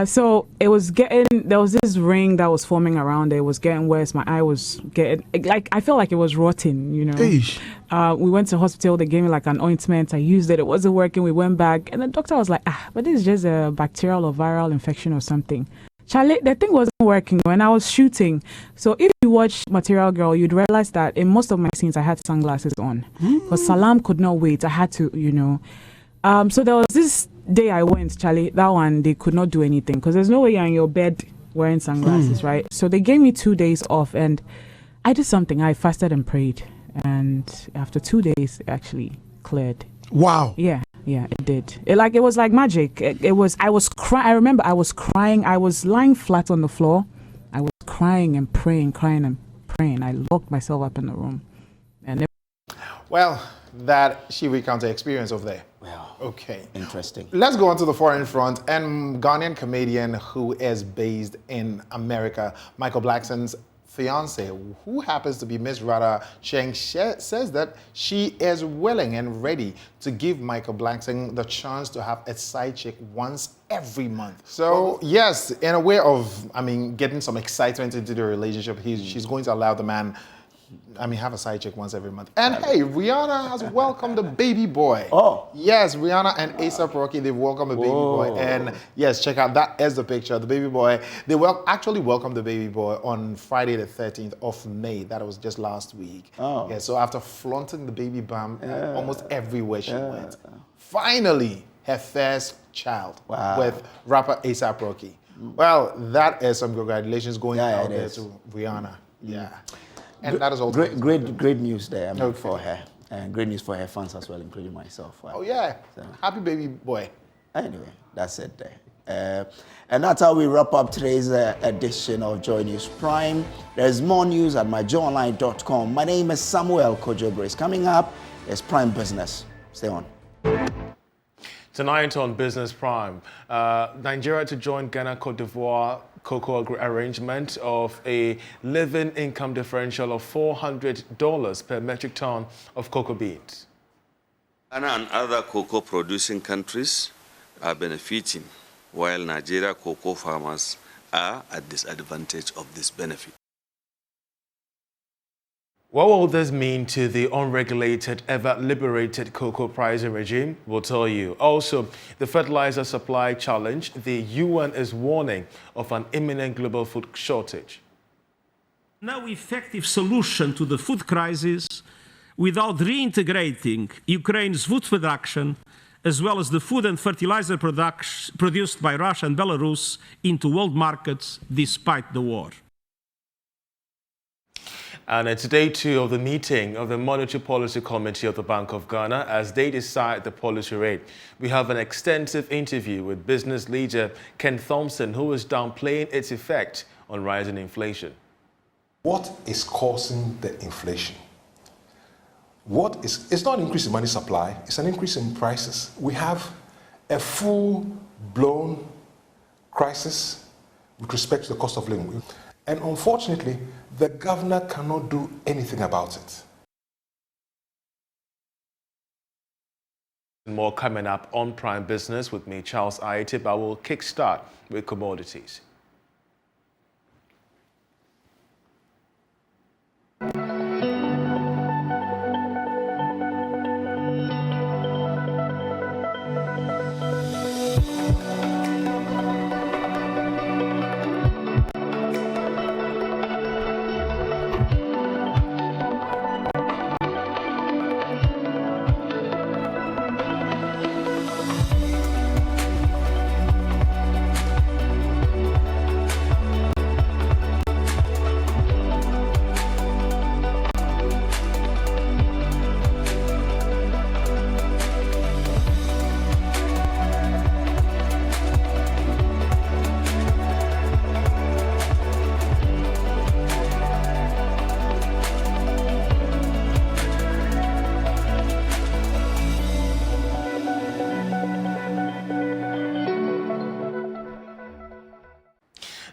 So it was there was this ring that was forming around it. It was getting worse. My eye was getting, I felt like it was rotting, We went to the hospital. They gave me like an ointment. I used it. It wasn't working. We went back. And the doctor was like, but this is just a bacterial or viral infection or something. Charlie, the thing wasn't working when I was shooting. So if you watch Material Girl, you'd realize that in most of my scenes, I had sunglasses on. Because Salam could not wait. I had to, So there was this day I went, Charlie, that one, they could not do anything because there's no way you're in your bed wearing sunglasses, right? So they gave me 2 days off and I did something. I fasted and prayed. And after 2 days, it actually cleared. Wow. Yeah, it did. It was like magic. I was crying. I remember I was crying. I was lying flat on the floor. I was crying and praying. I locked myself up in the room. Well, that she recounts the experience of there. Wow. Okay. Interesting. Let's go on to the foreign front. And Ghanaian comedian who is based in America, Michael Blackson's fiance, who happens to be Miss Rada Cheng, says that she is willing and ready to give Michael Blackson the chance to have a side chick once every month. So yes, in a way of, getting some excitement into the relationship, she's going to allow the man, have a side chick once every month. And hey, Rihanna has welcomed the baby boy. Oh. Yes, Rihanna and A$AP Rocky, they've welcomed a baby boy. And yes, check out, that is the picture. The baby boy, they actually welcomed the baby boy on Friday the 13th of May. That was just last week. Oh. Yeah, so after flaunting the baby bump almost everywhere she went, finally, her first child with rapper A$AP Rocky. Well, that is some congratulations going out there to Rihanna. Yeah. And that is all great news there for her, and great news for her fans as well, including myself. Wow. Oh yeah, so, happy baby boy. Anyway, that's it there. And that's how we wrap up today's edition of Joy News Prime. There's more news at myjoyonline.com. My name is Samuel Kojo Grace. Coming up is Prime Business. Stay on. Tonight on Business Prime, Nigeria to join Ghana, Cote d'Ivoire cocoa arrangement of a living income differential of $400 per metric ton of cocoa beans. Ghana and other cocoa producing countries are benefiting, while Nigeria cocoa farmers are at disadvantage of this benefit. What will this mean to the unregulated, ever-liberated cocoa pricing regime? We'll tell you. Also, the fertilizer supply challenge. The UN is warning of an imminent global food shortage. No effective solution to the food crisis without reintegrating Ukraine's food production, as well as the food and fertilizer produced by Russia and Belarus, into world markets despite the war. And it's day 2 of the meeting of the Monetary Policy Committee of the Bank of Ghana as they decide the policy rate. We have an extensive interview with business leader Ken Thompson, who is downplaying its effect on rising inflation. What is causing the inflation? It's not an increase in money supply, it's an increase in prices. We have a full-blown crisis with respect to the cost of living. And unfortunately, the governor cannot do anything about it. More coming up on Prime Business with me, Charles Ayete, but I will kickstart with commodities.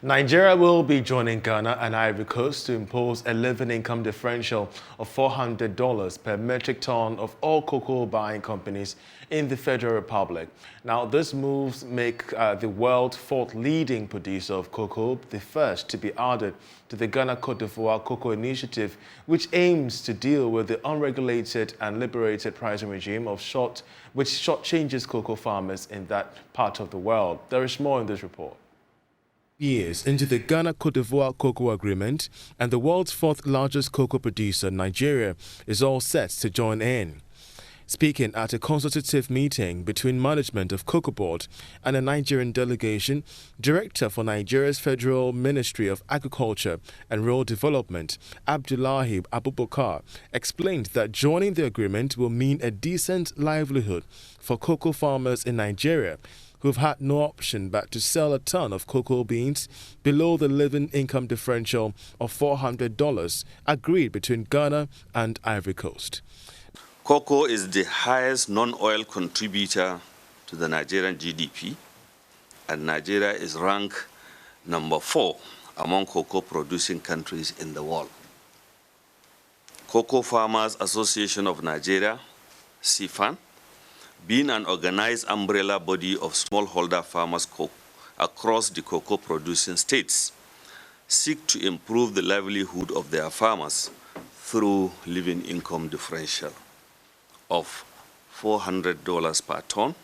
Nigeria will be joining Ghana and Ivory Coast to impose a living income differential of $400 per metric ton of all cocoa buying companies in the Federal Republic. Now, this moves make the world's 4th leading producer of cocoa the first to be added to the Ghana Cote d'Ivoire Cocoa Initiative, which aims to deal with the unregulated and liberated pricing regime which shortchanges cocoa farmers in that part of the world. There is more in this report. Years into the Ghana-Cote d'Ivoire Cocoa Agreement, and the world's 4th largest cocoa producer, Nigeria, is all set to join in. Speaking at a consultative meeting between management of Cocoa Board and a Nigerian delegation, Director for Nigeria's Federal Ministry of Agriculture and Rural Development, Abdullahi Abubakar, explained that joining the agreement will mean a decent livelihood for cocoa farmers in Nigeria, who've had no option but to sell a ton of cocoa beans below the living income differential of $400 agreed between Ghana and Ivory Coast. Cocoa is the highest non-oil contributor to the Nigerian GDP, and Nigeria is ranked number 4 among cocoa producing countries in the world. Cocoa Farmers Association of Nigeria, CFAN, being an organized umbrella body of smallholder farmers across the cocoa producing states, seek to improve the livelihood of their farmers through living income differential of $400 per ton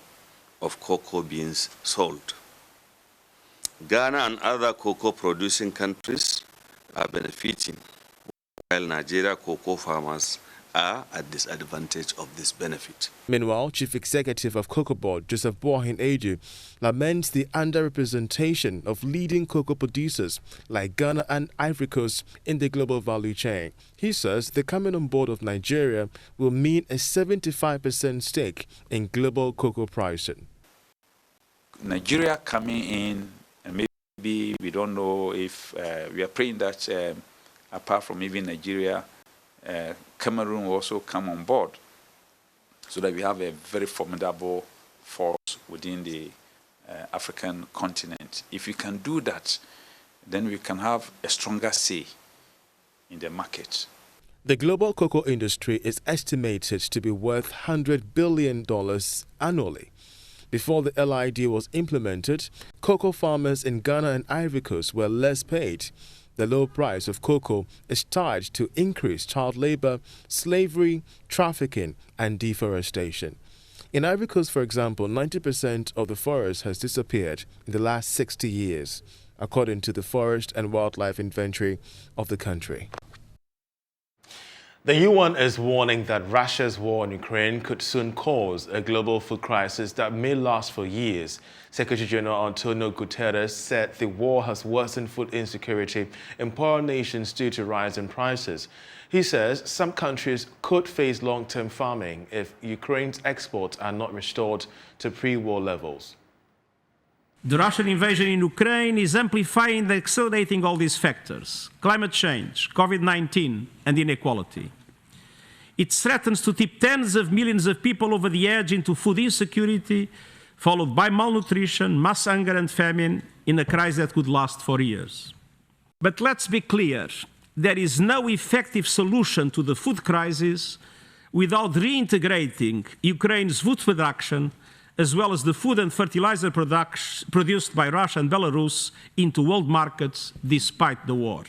of cocoa beans sold. Ghana and other cocoa producing countries are benefiting, while Nigeria cocoa farmers are at disadvantage of this benefit. Meanwhile, Chief Executive of Cocoa Board, Joseph Boahin Edu, laments the underrepresentation of leading cocoa producers like Ghana and Ivory Coast in the global value chain. He says the coming on board of Nigeria will mean a 75% stake in global cocoa pricing. Nigeria coming in, and maybe we don't know if we are praying that apart from even Nigeria, Cameroon will also come on board, so that we have a very formidable force within the African continent. If we can do that, then we can have a stronger say in the market. The global cocoa industry is estimated to be worth $100 billion annually. Before the LID was implemented, cocoa farmers in Ghana and Ivory Coast were less paid. The low price of cocoa is tied to increased child labor, slavery, trafficking, and deforestation. In Ivory Coast, for example, 90% of the forest has disappeared in the last 60 years, according to the Forest and Wildlife Inventory of the country. The UN is warning that Russia's war in Ukraine could soon cause a global food crisis that may last for years. Secretary General Antonio Guterres said the war has worsened food insecurity in poorer nations due to rising prices. He says some countries could face long-term famine if Ukraine's exports are not restored to pre-war levels. The Russian invasion in Ukraine is amplifying and accelerating all these factors: climate change, COVID-19, and inequality. It threatens to tip tens of millions of people over the edge into food insecurity, followed by malnutrition, mass hunger, and famine in a crisis that could last for years. But let's be clear, there is no effective solution to the food crisis without reintegrating Ukraine's food production, as well as the food and fertilizer produced by Russia and Belarus, into world markets despite the war.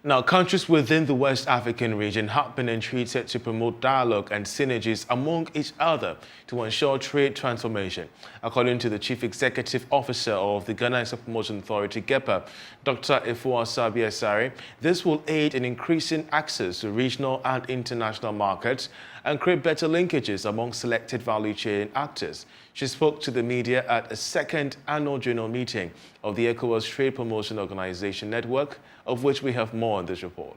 Now, countries within the West African region have been entreated to promote dialogue and synergies among each other to ensure trade transformation. According to the Chief Executive Officer of the Ghana Export Promotion Authority, GEPA, Dr. Ifuasa Biasari, this will aid in increasing access to regional and international markets and create better linkages among selected value chain actors. She spoke to the media at a second annual general meeting of the ECOWAS Trade Promotion Organization Network, of which we have more in this report.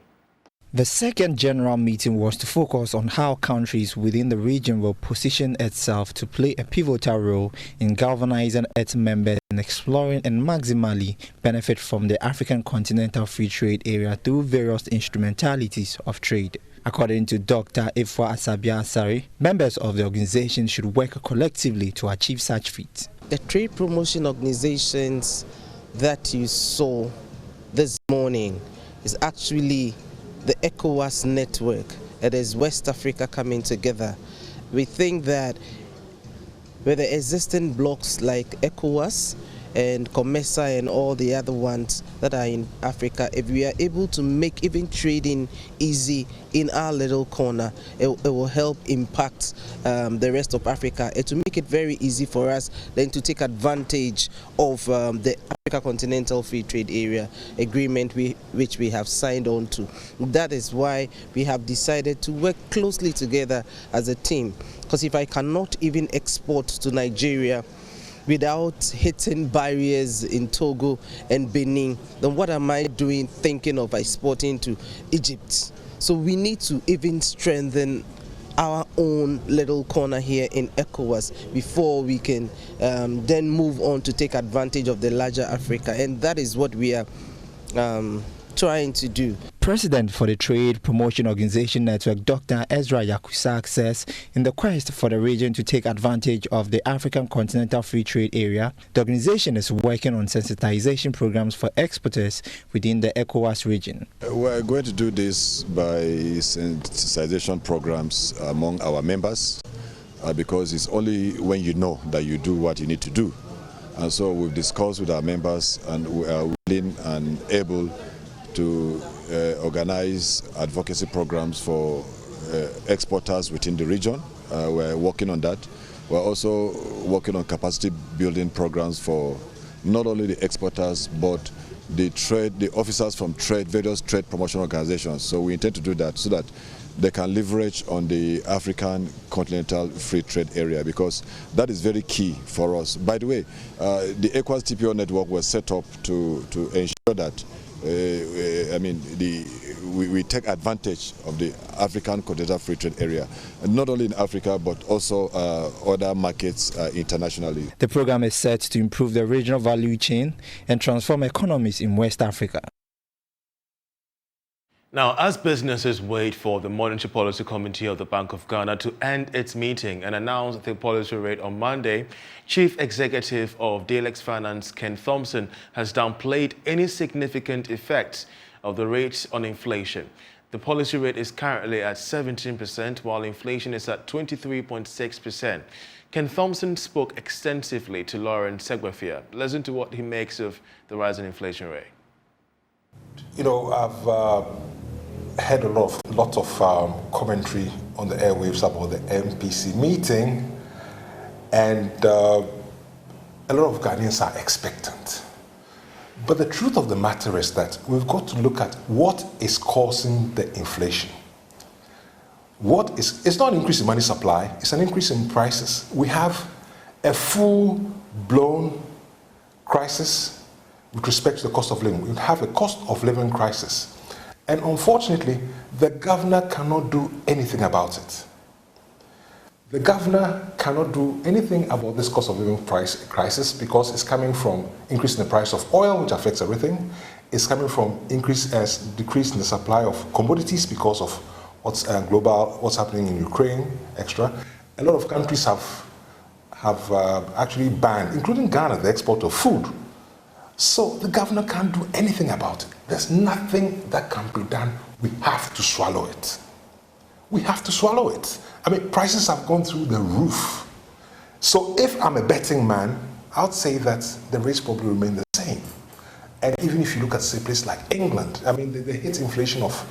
The second general meeting was to focus on how countries within the region will position itself to play a pivotal role in galvanizing its members and exploring and maximally benefit from the African Continental Free Trade Area through various instrumentalities of trade. According to Dr. Ifuasa Biasari, members of the organization should work collectively to achieve such feats. The trade promotion organizations that you saw this morning is actually the ECOWAS network. It is West Africa coming together. We think that with the existing blocks like ECOWAS and COMESA and all the other ones that are in Africa, if we are able to make even trading easy in our little corner, it will help impact the rest of Africa. It will make it very easy for us then to take advantage of the Africa Continental Free Trade Area agreement which we have signed on to. That is why we have decided to work closely together as a team, because if I cannot even export to Nigeria without hitting barriers in Togo and Benin, then what am I doing thinking of exporting to Egypt? So we need to even strengthen our own little corner here in ECOWAS before we can then move on to take advantage of the larger Africa. And that is what we are trying to do. President for the Trade Promotion Organization Network, Dr. Ezra Yakusak, says in the quest for the region to take advantage of the African Continental Free Trade Area, the organization is working on sensitization programs for exporters within the ECOWAS region. We're going to do this by sensitization programs among our members because it's only when you know that you do what you need to do. And so we've discussed with our members and we are willing and able to organize advocacy programs for exporters within the region. We're working on that. We're also working on capacity building programs for not only the exporters but the officers from various trade promotion organizations. So we intend to do that so that they can leverage on the African Continental Free Trade Area because that is very key for us. By the way, the ECOWAS TPO network was set up to ensure that we take advantage of the African Continental Free Trade Area, and not only in Africa but also other markets internationally. The program is set to improve the regional value chain and transform economies in West Africa. Now, as businesses wait for the Monetary Policy Committee of the Bank of Ghana to end its meeting and announce the policy rate on Monday, Chief Executive of Dalex Finance, Ken Thompson, has downplayed any significant effects of the rate on inflation. The policy rate is currently at 17%, while inflation is at 23.6%. Ken Thompson spoke extensively to Lauren Segwafia. Listen to what he makes of the rise in inflation rate. You know, I've had a lot of commentary on the airwaves about the MPC meeting, and a lot of Ghanaians are expectant. But the truth of the matter is that we've got to look at what is causing the inflation. It's not an increase in money supply, it's an increase in prices. We have a full-blown crisis with respect to the cost of living. We have a cost of living crisis. And unfortunately, the governor cannot do anything about it. The governor cannot do anything about this cost of living price crisis because it's coming from increase in the price of oil, which affects everything. It's coming from decrease in the supply of commodities because of what's happening in Ukraine, extra. A lot of countries have actually banned, including Ghana, the export of food. So the governor can't do anything about it. There's nothing that can be done. We have to swallow it. We have to swallow it. I mean, prices have gone through the roof. So if I'm a betting man, I'd say that the rates probably remain the same. And even if you look at, say, a place like England, I mean, they hit inflation of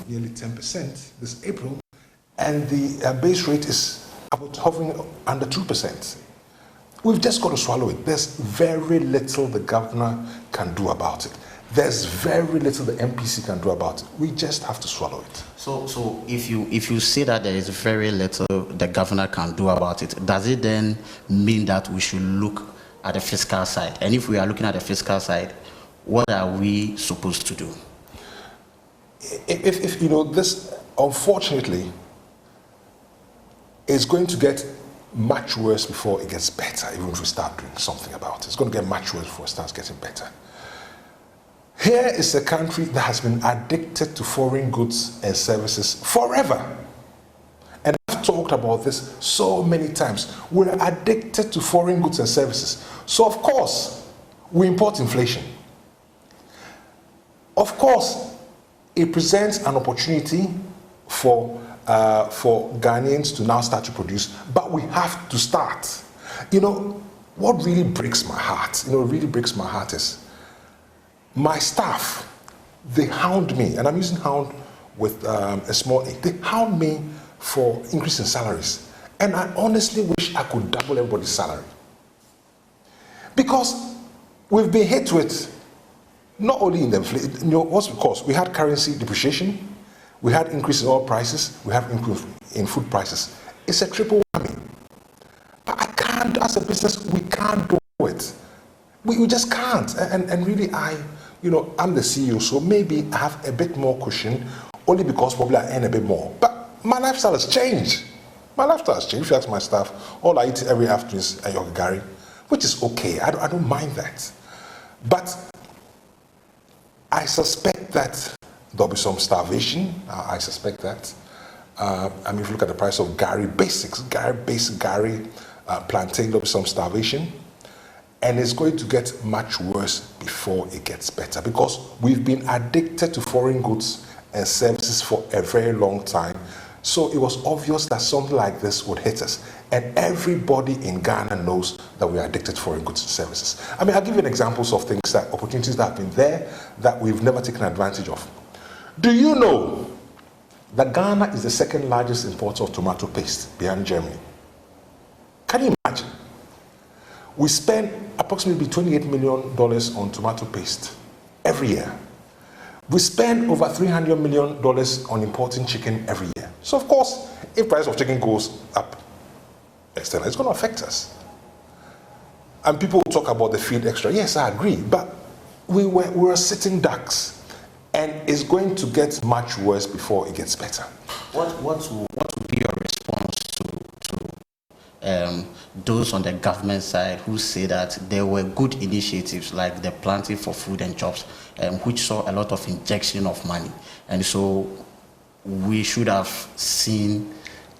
nearly 10% this April, and the base rate is about hovering under 2%. We've just got to swallow it. There's very little the governor can do about it. There's very little the MPC can do about it. We just have to swallow it. So if you say that there is very little the governor can do about it, does it then mean that we should look at the fiscal side? And if we are looking at the fiscal side, what are we supposed to do? If you know, this unfortunately is going to get much worse before it gets better, even if we start doing something about it. It's going to get much worse before it starts getting better. Here is a country that has been addicted to foreign goods and services forever. And I've talked about this so many times. We're addicted to foreign goods and services. So of course, we import inflation. Of course, it presents an opportunity for Ghanaians to now start to produce, but we have to start. You know, what really breaks my heart, is my staff, they hound me, and I'm using hound with a small a. They hound me for increase in salaries. And I honestly wish I could double everybody's salary. Because we've been hit with, not only in the inflation, you know, what's because we had currency depreciation, we had increase in oil prices, we have increase in food prices. It's a triple whammy. But I can't, as a business, we can't do it. We just can't. And really, I'm the CEO, so maybe I have a bit more cushion, only because probably I earn a bit more. But my lifestyle has changed. If you ask my staff, all I eat every afternoon is a yoga gari, which is okay. I don't mind that. But I suspect that there'll be some starvation. I suspect that. I mean, if you look at the price of Gary, basic Gary, plantain, there'll be some starvation. And it's going to get much worse before it gets better, because we've been addicted to foreign goods and services for a very long time. So it was obvious that something like this would hit us. And everybody in Ghana knows that we are addicted to foreign goods and services. I mean, I'll give you examples of things, that opportunities that have been there that we've never taken advantage of. Do you know that Ghana is the second largest importer of tomato paste behind Germany? Can you imagine? We spend approximately $28 million on tomato paste every year. We spend over $300 million on importing chicken every year. So of course, if price of chicken goes up externally, it's going to affect us. And people talk about the feed extra. Yes, I agree, but we were sitting ducks, and it's going to get much worse before it gets better. What would be your response to those on the government side who say that there were good initiatives like the planting for food and jobs, which saw a lot of injection of money, and so we should have seen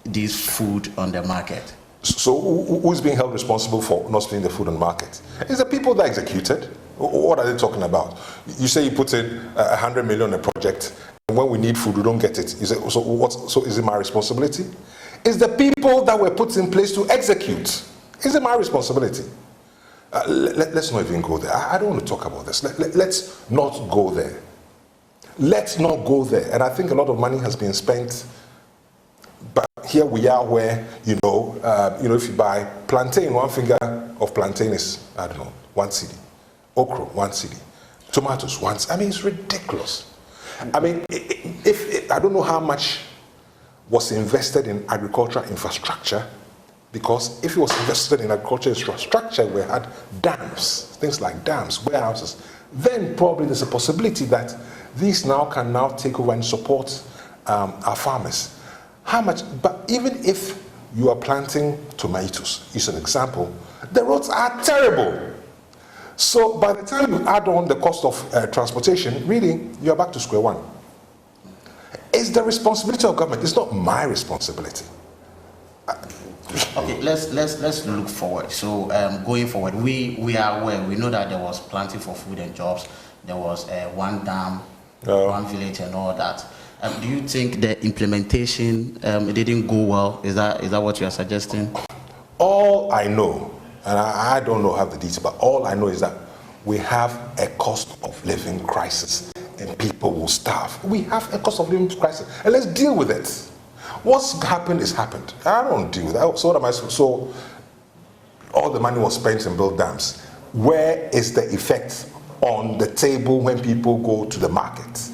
this food on the market? So who's being held responsible for not spending the food on the market? It's the people that executed. What are they talking about? You say you put in 100 million in a project, and when we need food, we don't get it. You say, so is it my responsibility? It's the people that were put in place to execute. Is it my responsibility? Let's not even go there. I don't want to talk about this. Let's not go there. Let's not go there. And I think a lot of money has been spent. But here we are, where if you buy plantain, one finger of plantain is, I don't know, 1 cedi. Okra, 1 cedi. Tomatoes, 1 cedi. I mean, it's ridiculous. I mean, I don't know how much was invested in agricultural infrastructure, because if it was invested in agricultural infrastructure, we had dams, things like dams, warehouses, then probably there's a possibility that these can take over and support our farmers. How much? But even if you are planting tomatoes, use an example, the roads are terrible. So by the time you add on the cost of transportation, really, you're back to square one. It's the responsibility of government. It's not my responsibility. Okay, let's look forward. So going forward, we are aware. We know that there was planting for food and jobs. There was one dam, one village, and all that. Do you think the implementation didn't go well? Is that what you are suggesting? All I know, and I don't know how the details, but all I know is that we have a cost of living crisis, and people will starve. We have a cost of living crisis, and let's deal with it. What's happened is happened. I don't deal with that. So what am I? So all the money was spent in build dams. Where is the effect on the table when people go to the market?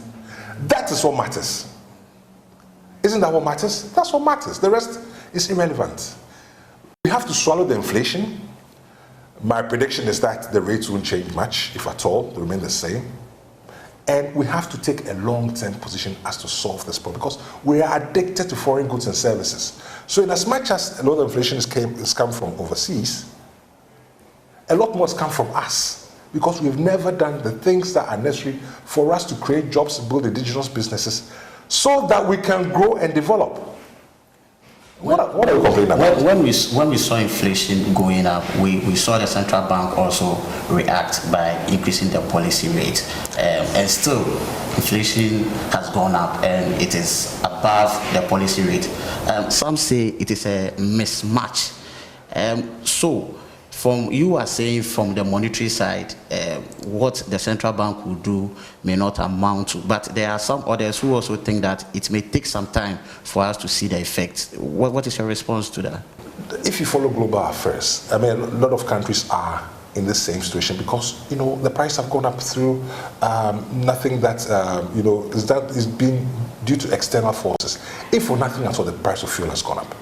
That is what matters. Isn't that what matters? That's what matters. The rest is irrelevant. We have to swallow the inflation. My prediction is that the rates won't change much, if at all. They remain the same. And we have to take a long-term position as to solve this problem, because we are addicted to foreign goods and services. So in as much as a lot of inflation has come from overseas, a lot more has come from us, because we've never done the things that are necessary for us to create jobs, build indigenous businesses, so that we can grow and develop. What are we complaining about? When we saw inflation going up, we saw the central bank also react by increasing the policy rate. And still, inflation has gone up and it is above the policy rate. Some say it is a mismatch. So, from you are saying from the monetary side, what the central bank will do may not amount to, but there are some others who also think that it may take some time for us to see the effects. What is your response to that? If you follow global affairs, I mean, a lot of countries are in the same situation, because the price have gone up through nothing that is being due to external forces. If for nothing at all, the price of fuel has gone up.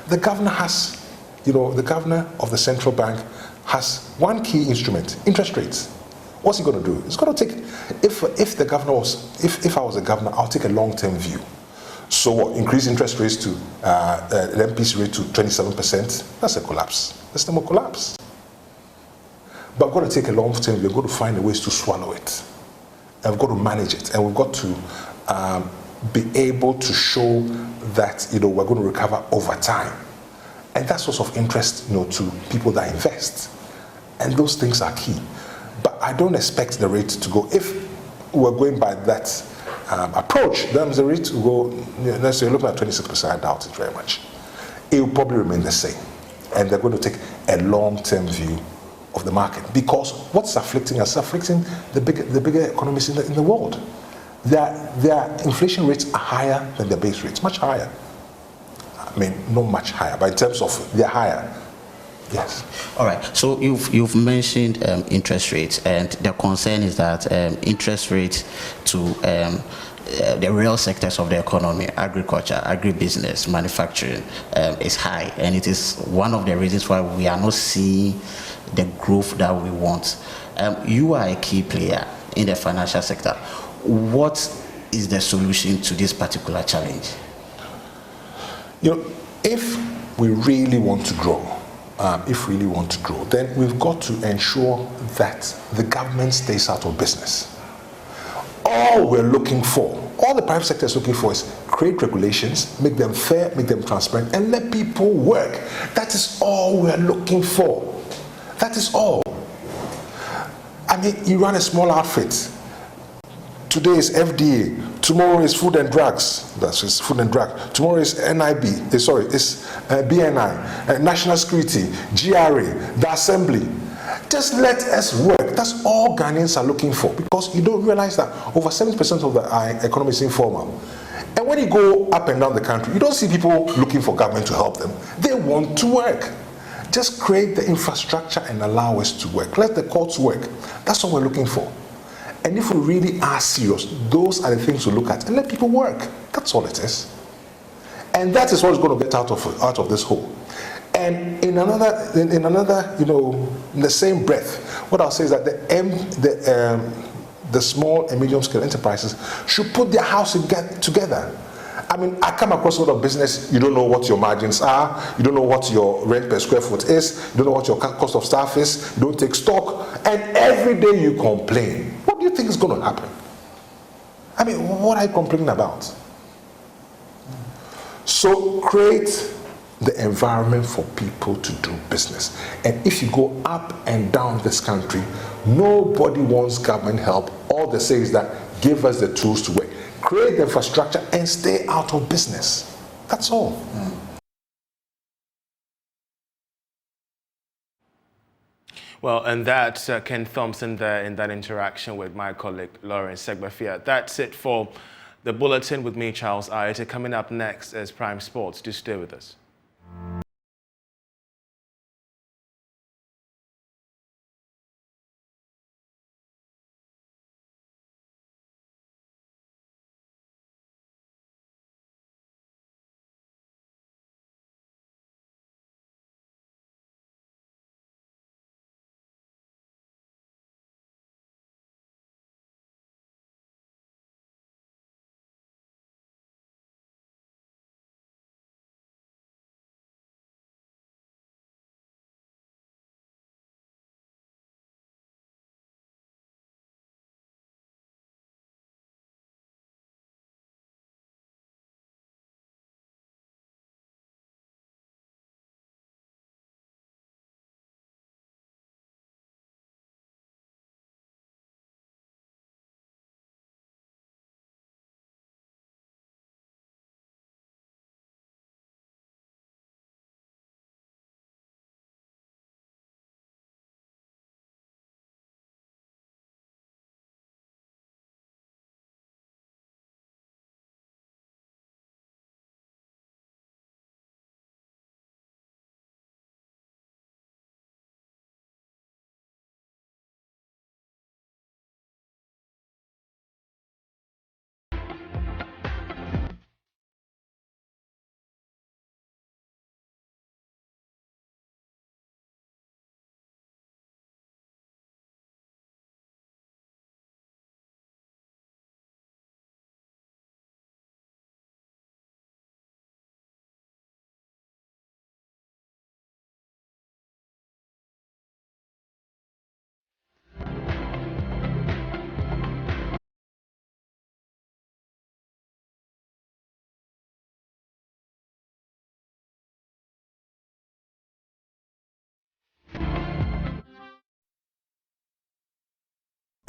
The governor has. The governor of the central bank has one key instrument: interest rates. What's he going to do? He's going to take. If I was a governor, I'll take a long-term view. So what? Increase interest rates to the MPC rate to 27%. That's a collapse. That's the more collapse. But I'm going to take a long-term view. I'm going to find ways to swallow it. and we've got to manage it, and we've got to be able to show that we're going to recover over time, and that's source of interest to people that invest, and those things are key. But I don't expect the rate to go. If we're going by that approach, then the rate to go. Let's say you're looking at 26%. I doubt it very much. It will probably remain the same, and they're going to take a long-term view of the market, because what's afflicting us is afflicting the bigger economies in the world. Their inflation rates are higher than their base rates, much higher. I mean, not much higher, but in terms of they're higher. Yes. All right. So you've mentioned interest rates, and the concern is that interest rates to the real sectors of the economy, agriculture, agribusiness, manufacturing, is high, and it is one of the reasons why we are not seeing the growth that we want. You are a key player in the financial sector. What is the solution to this particular challenge? If we really want to grow, then we've got to ensure that the government stays out of business. All we're looking for, all the private sector is looking for, is create regulations, make them fair, make them transparent, and let people work. That is all we're looking for. That is all. I mean, you run a small outfit. Today is FDA. Tomorrow is food and drugs. That's just food and drug. Tomorrow is NIB. It's BNI, National Security, GRA, the Assembly. Just let us work. That's all Ghanaians are looking for, because you don't realize that over 70% of the economy is informal. And when you go up and down the country, you don't see people looking for government to help them. They want to work. Just create the infrastructure and allow us to work. Let the courts work. That's what we're looking for. And if we really are serious, those are the things to look at, and let people work. That's all it is. And that is what is going to get out of this hole. And in the same breath, what I'll say is that the small and medium scale enterprises should put their house together. I mean, I come across a lot of business, you don't know what your margins are, you don't know what your rent per square foot is, you don't know what your cost of staff is, you don't take stock, and every day you complain. What do you think is going to happen? I mean, what are you complaining about? So create the environment for people to do business. And if you go up and down this country, nobody wants government help. All they say is that give us the tools to work. Create the infrastructure and stay out of business. That's all. Well, and that's Ken Thompson there in that interaction with my colleague Lawrence Segbafia. That's it for the Bulletin with me, Charles Ayete. Coming up next is Prime Sports. Do stay with us.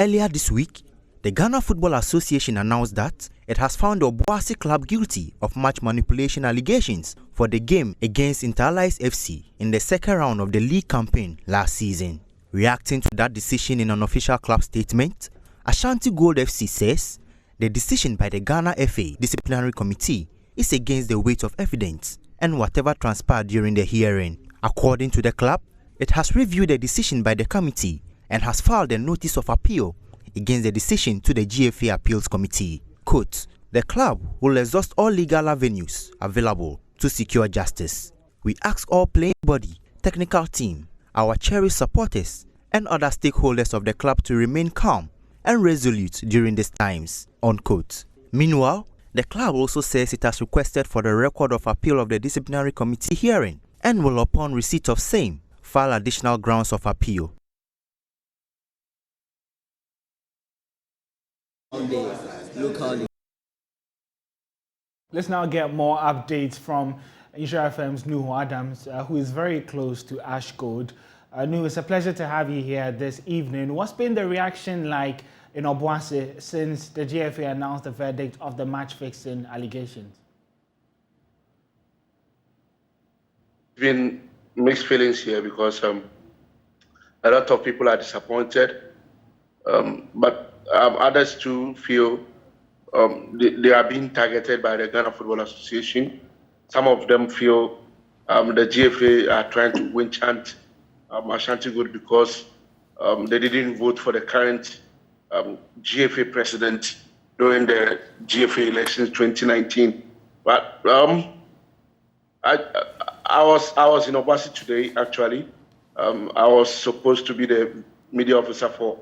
Earlier this week, the Ghana Football Association announced that it has found the Obuasi club guilty of match manipulation allegations for the game against Interallies FC in the second round of the league campaign last season. Reacting to that decision in an official club statement, Ashanti Gold FC says the decision by the Ghana FA Disciplinary Committee is against the weight of evidence and whatever transpired during the hearing. According to the club, it has reviewed the decision by the committee and has filed a notice of appeal against the decision to the GFA Appeals Committee. Quote, the club will exhaust all legal avenues available to secure justice. We ask all playing body, technical team, our cherished supporters, and other stakeholders of the club to remain calm and resolute during these times. Unquote. Meanwhile, the club also says it has requested for the record of appeal of the disciplinary committee hearing and will, upon receipt of same, file additional grounds of appeal. Let's now get more updates from Insure FM's Nuhu Adams, who is very close to Ash Gold. Nuhu, it's a pleasure to have you here this evening. What's been the reaction like in Obuasi since the GFA announced the verdict of the match-fixing allegations? Been mixed feelings here because a lot of people are disappointed, but others too feel they are being targeted by the Ghana Football Association. Some of them feel the GFA are trying to win-chant Ashanti Gold because they didn't vote for the current GFA president during the GFA elections 2019. But I was in Obuasi today, actually. I was supposed to be the media officer for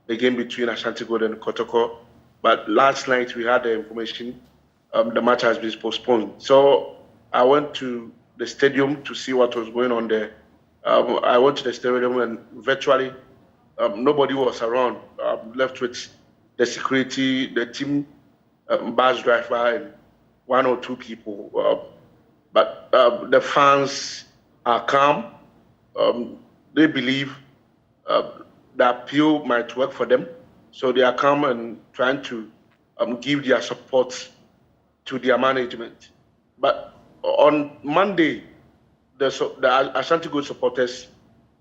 the game between Ashanti Gold and Kotoko. But last night we had the information the match has been postponed. So I went to the stadium to see what was going on there. I went to the stadium and virtually nobody was around. Left with the security, the team, bus driver, and one or two people. But the fans are calm. They believe the appeal might work for them. So they are calm and trying to give their support to their management. But on Monday, the Ashanti Gold supporters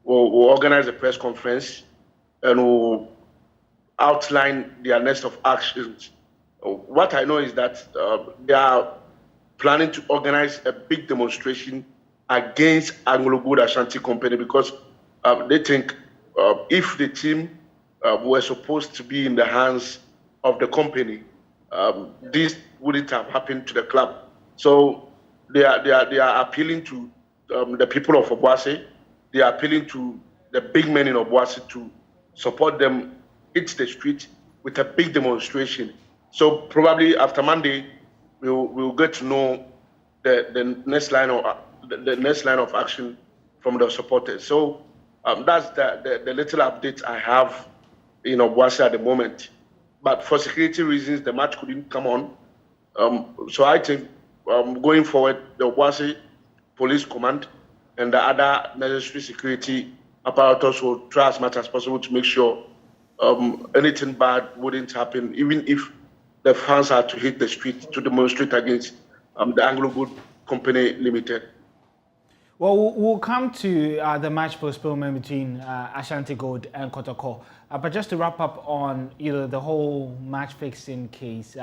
will organize a press conference and will outline their next of actions. What I know is that they are planning to organize a big demonstration against Anglo Gold Ashanti Company because they think if the team were supposed to be in the hands of the company, this wouldn't have happened to the club. So they are appealing to the people of Obuasi. They are appealing to the big men in Obuasi to support them, hit the street with a big demonstration. So probably after Monday, we'll get to know the next line of action from the supporters. So that's the little update I have in Obuasi at the moment. But for security reasons, the match couldn't come on. So I think going forward, the Obuasi Police Command and the other necessary security apparatus will try as much as possible to make sure anything bad wouldn't happen, even if the fans are to hit the street to demonstrate against the Anglo Gold Company Limited. Well, we'll come to the match postponement between Ashanti Gold and Kotoko. But just to wrap up on the whole match-fixing case,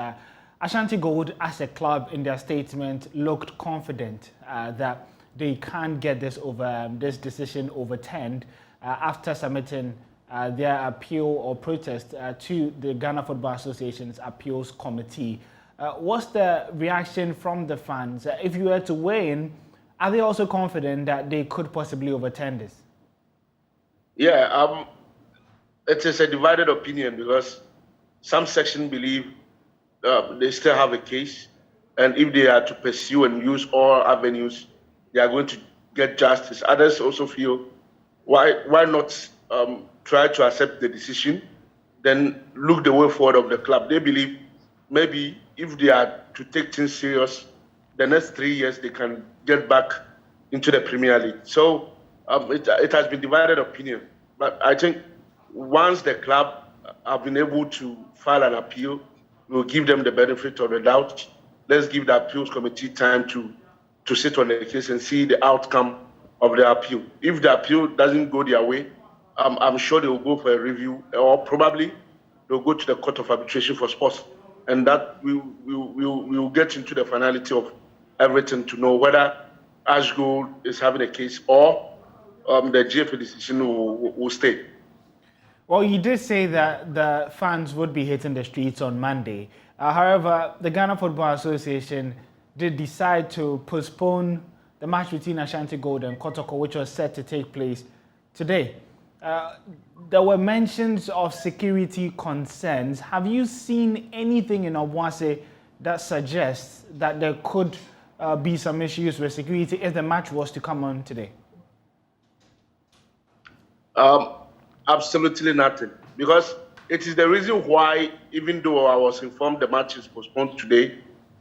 Ashanti Gold, as a club, in their statement, looked confident that they can get this decision overturned after submitting their appeal or protest to the Ghana Football Association's appeals committee. What's the reaction from the fans? If you were to weigh in, are they also confident that they could possibly overturn this? Yeah, it is a divided opinion because some sections believe they still have a case, and if they are to pursue and use all avenues, they are going to get justice. Others also feel, why not try to accept the decision, then look the way forward of the club. They believe maybe if they are to take things serious, the next 3 years they can get back into the Premier League. So it has been divided opinion. But I think once the club have been able to file an appeal. We'll give them the benefit of the doubt. Let's give the appeals committee time to sit on the case and see the outcome of the appeal. If the appeal doesn't go their way, I'm sure they will go for a review, or probably they'll go to the Court of Arbitration for Sports. And that we will get into the finality of everything to know whether Ash Gold is having a case or the GFA decision will stay. Well, you did say that the fans would be hitting the streets on Monday. However, the Ghana Football Association did decide to postpone the match between Ashanti Gold and Kotoko, which was set to take place today. There were mentions of security concerns. Have you seen anything in Obuasi that suggests that there could be some issues with security if the match was to come on today? Absolutely nothing. Because it is the reason why, even though I was informed the match is postponed today,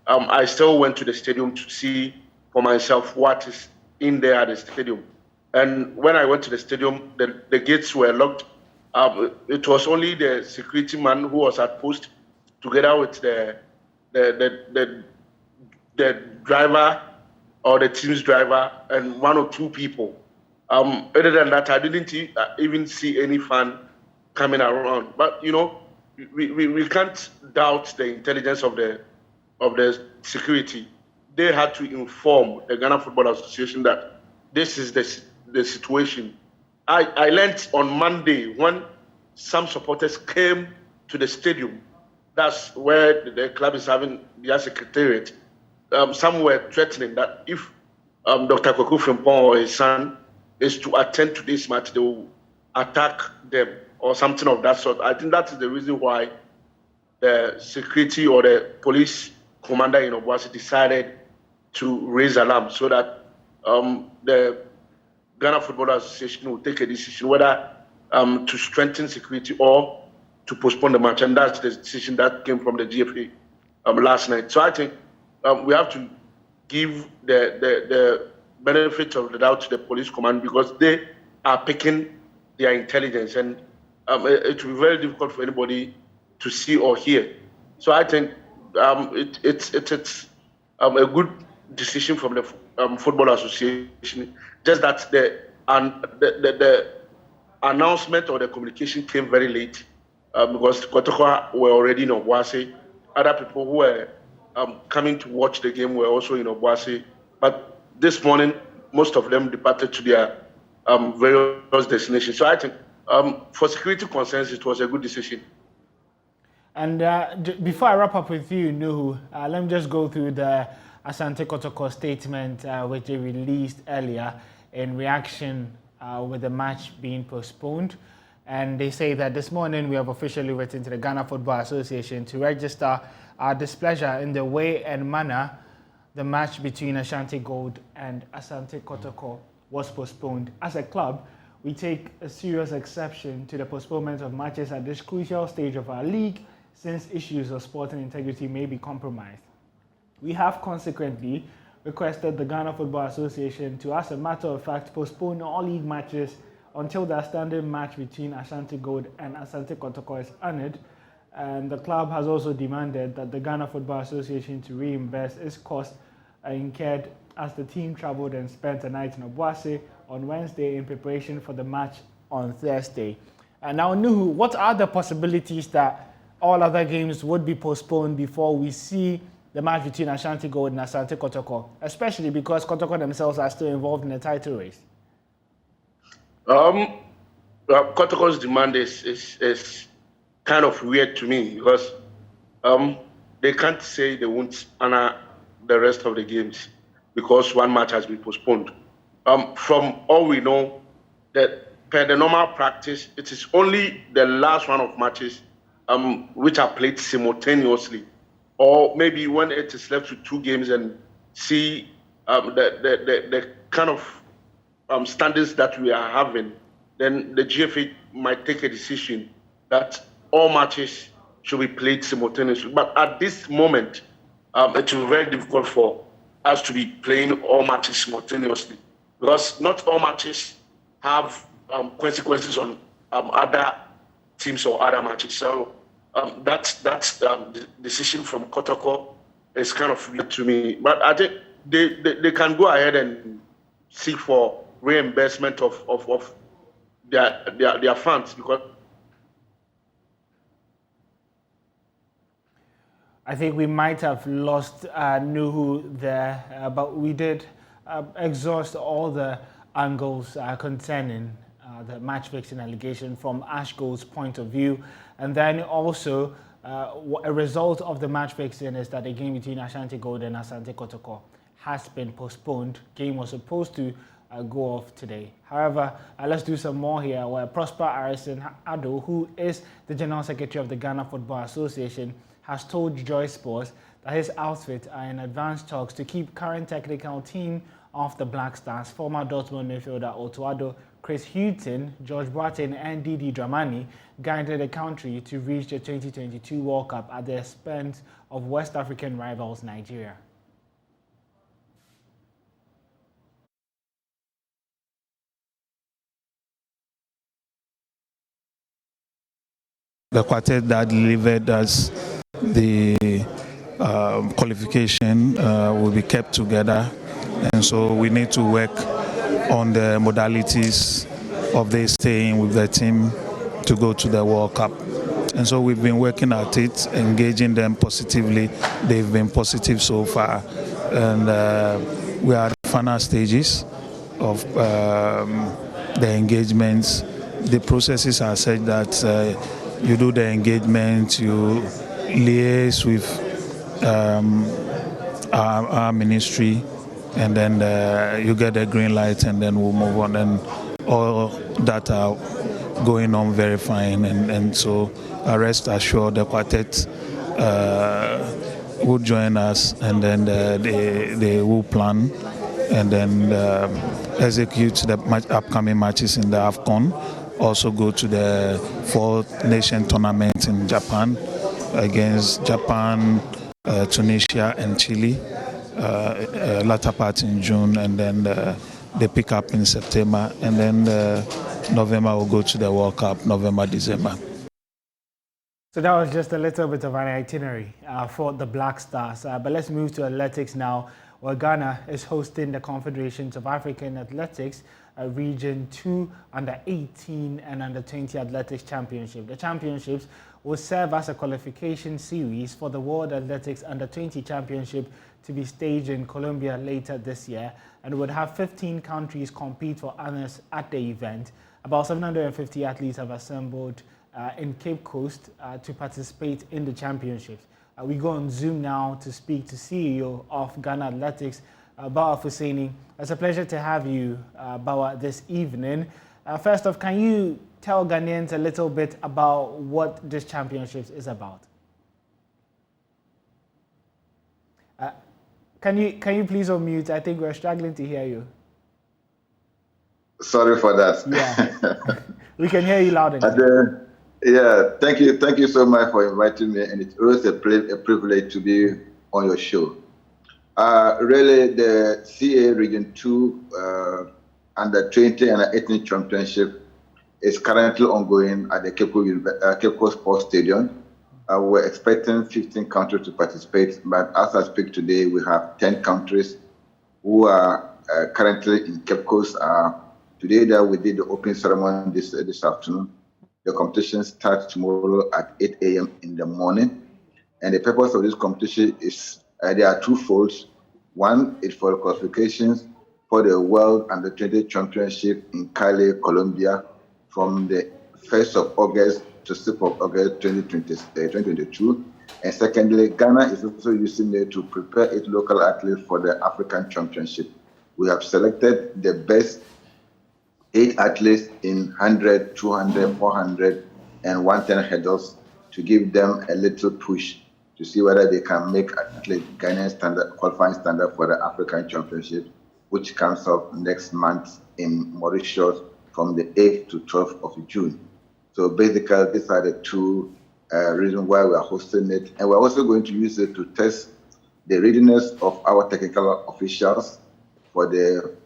I still went to the stadium to see for myself what is in there at the stadium. And when I went to the stadium, the gates were locked. It was only the security man who was at post, together with the driver or the team's driver and one or two people. Other than that, I didn't even see any fan coming around. But you know, we can't doubt the intelligence of the security. They had to inform the Ghana Football Association that this is the situation. I learned on Monday when some supporters came to the stadium. That's where the club is having their secretariat. Some were threatening that if Dr. Kwaku Frimpong or his son is to attend to this match, they will attack them or something of that sort. I think that is the reason why the security or the police commander in Obuasi decided to raise alarm so that the Ghana Football Association will take a decision whether to strengthen security or to postpone the match. And that's the decision that came from the GFA last night. So I think we have to give the benefit of the doubt to the police command because they are picking their intelligence, and it will be very difficult for anybody to see or hear. So I think it's a good decision from the Football Association. Just that the announcement or the communication came very late because Kotoko were already in Obuasi. Other people who were coming to watch the game were also in Obuasi. But this morning, most of them departed to their various destinations. So I think for security concerns, it was a good decision. And before I wrap up with you, Nuhu, let me just go through the Asante Kotoko statement which they released earlier in reaction with the match being postponed. And they say that this morning we have officially written to the Ghana Football Association to register our displeasure in the way and manner the match between Ashanti Gold and Asante Kotoko was postponed. As a club, we take a serious exception to the postponement of matches at this crucial stage of our league, since issues of sporting integrity may be compromised. We have consequently requested the Ghana Football Association to, as a matter of fact, postpone all league matches until the standing match between Ashanti Gold and Asante Kotoko is honored. And the club has also demanded that the Ghana Football Association to reimburse its costs incurred as the team traveled and spent a night in Obuasi on Wednesday in preparation for the match on Thursday. And now, Nuhu, what are the possibilities that all other games would be postponed before we see the match between Ashanti Gold and Asante Kotoko, especially because Kotoko themselves are still involved in the title race? Kotoko's demand is kind of weird to me because they can't say they won't honor the rest of the games because one match has been postponed. From all we know, that per the normal practice, it is only the last round of matches which are played simultaneously, or maybe when it is left with two games and see the kind of standards that we are having, then the GFA might take a decision that all matches should be played simultaneously. But at this moment, it will be very difficult for us to be playing all matches simultaneously because not all matches have consequences on other teams or other matches. So that decision from Kotoko is kind of weird to me. But I think they can go ahead and seek for reimbursement of their funds, because I think we might have lost Nuhu there, but we did exhaust all the angles concerning the match fixing allegation from Ashgold's point of view. And then also a result of the match fixing is that the game between Ashanti Gold and Asante Kotoko has been postponed. Game was supposed to go off today. However, let's do some more here, where Prosper Arison Ado, who is the General Secretary of the Ghana Football Association, has told Joy Sports that his outfit are in advanced talks to keep current technical team of the Black Stars, former Dortmund midfielder Otuado, Chris Hughton, George Boateng and Didi Dramani guided the country to reach the 2022 World Cup at the expense of West African rivals Nigeria. The quartet that delivered us the qualification will be kept together, and so we need to work on the modalities of their staying with the team to go to the World Cup. And so we've been working at it, engaging them positively. They've been positive so far, and we are at the final stages of the engagements. The processes are such that you do the engagement, you liaise with our ministry, and then you get the green light, and then we'll move on. And all that are going on very fine. And so rest assured, the quartet will join us, and then they will plan and then execute the upcoming matches in the AFCON. Also go to the 4-nation tournament in Japan against Japan, Tunisia and Chile, latter part in June, and then they pick up in September, and then November will go to the World Cup, November, December. So that was just a little bit of an itinerary for the Black Stars. But let's move to athletics now, where Ghana is hosting the Confederations of African Athletics Region 2 Under-18 and Under-20 Athletics Championship. The championships will serve as a qualification series for the World Athletics Under-20 Championship to be staged in Colombia later this year, and would have 15 countries compete for honors at the event. About 750 athletes have assembled in Cape Coast to participate in the championships. We go on Zoom now to speak to CEO of Ghana Athletics, Bawa Fuseni. It's a pleasure to have you, Bawa, this evening. First off, can you tell Ghanaians a little bit about what this championships is about? Can you please unmute? I think we're struggling to hear you. Sorry for that. Yeah, we can hear you loud and clear. Yeah, thank you so much for inviting me, and it's always a privilege to be on your show. Really, the CA Region 2 Under-20 and Under-18 Championship is currently ongoing at the Cape Coast Sports Stadium. We're expecting 15 countries to participate, but as I speak today, we have 10 countries who are currently in Cape Coast. Today, that we did the opening ceremony this afternoon. The competition starts tomorrow at 8 a.m. in the morning. And the purpose of this competition is, there are twofold. One is for qualifications for the World Under-20 Championship in Cali, Colombia, from the 1st of August to 6th of August 2022. And secondly, Ghana is also using it to prepare its local athletes for the African Championship. We have selected the best 8 athletes in 100, 200, 400, and 110 hurdles to give them a little push to see whether they can make Ghanaian standard, qualifying standard for the African Championship, which comes up next month in Mauritius from the 8th to 12th of June. So basically, these are the two reasons why we are hosting it. And we're also going to use it to test the readiness of our technical officials for the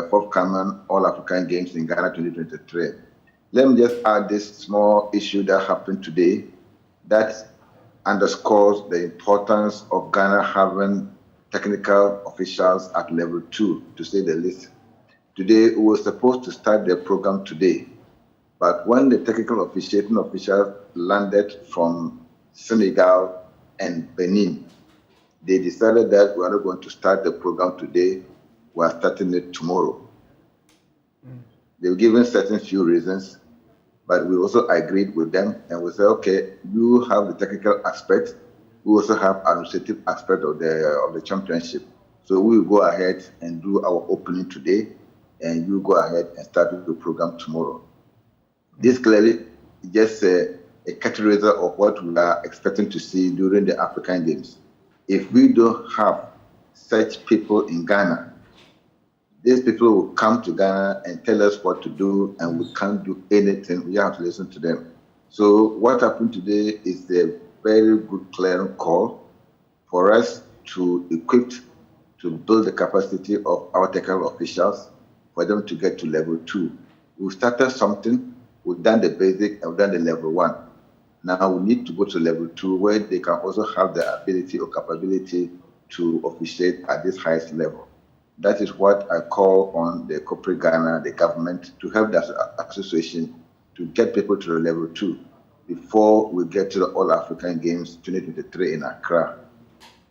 forthcoming All-African Games in Ghana 2023. Let me just add this small issue that happened today that underscores the importance of Ghana having technical officials at level 2, to say the least. Today, we were supposed to start the program today, but when the technical officiating officials landed from Senegal and Benin, they decided that we are not going to start the program today, we are starting it tomorrow. They were given certain few reasons, but we also agreed with them and we said, okay, you have the technical aspect, we also have administrative aspect of the championship. So we will go ahead and do our opening today, and you go ahead and start the program tomorrow. This clearly is just a category of what we are expecting to see during the African Games. If we don't have such people in Ghana, these people will come to Ghana and tell us what to do, and we can't do anything. We have to listen to them. So what happened today is a very good clearing call for us to equip, to build the capacity of our technical officials for them to get to level 2. We started something, we've done the basic, and we've done the level 1. Now we need to go to level 2, where they can also have the ability or capability to officiate at this highest level. That is what I call on the corporate Ghana, the government, to help the association to get people to the level 2 before we get to the All African Games 2023 in Accra.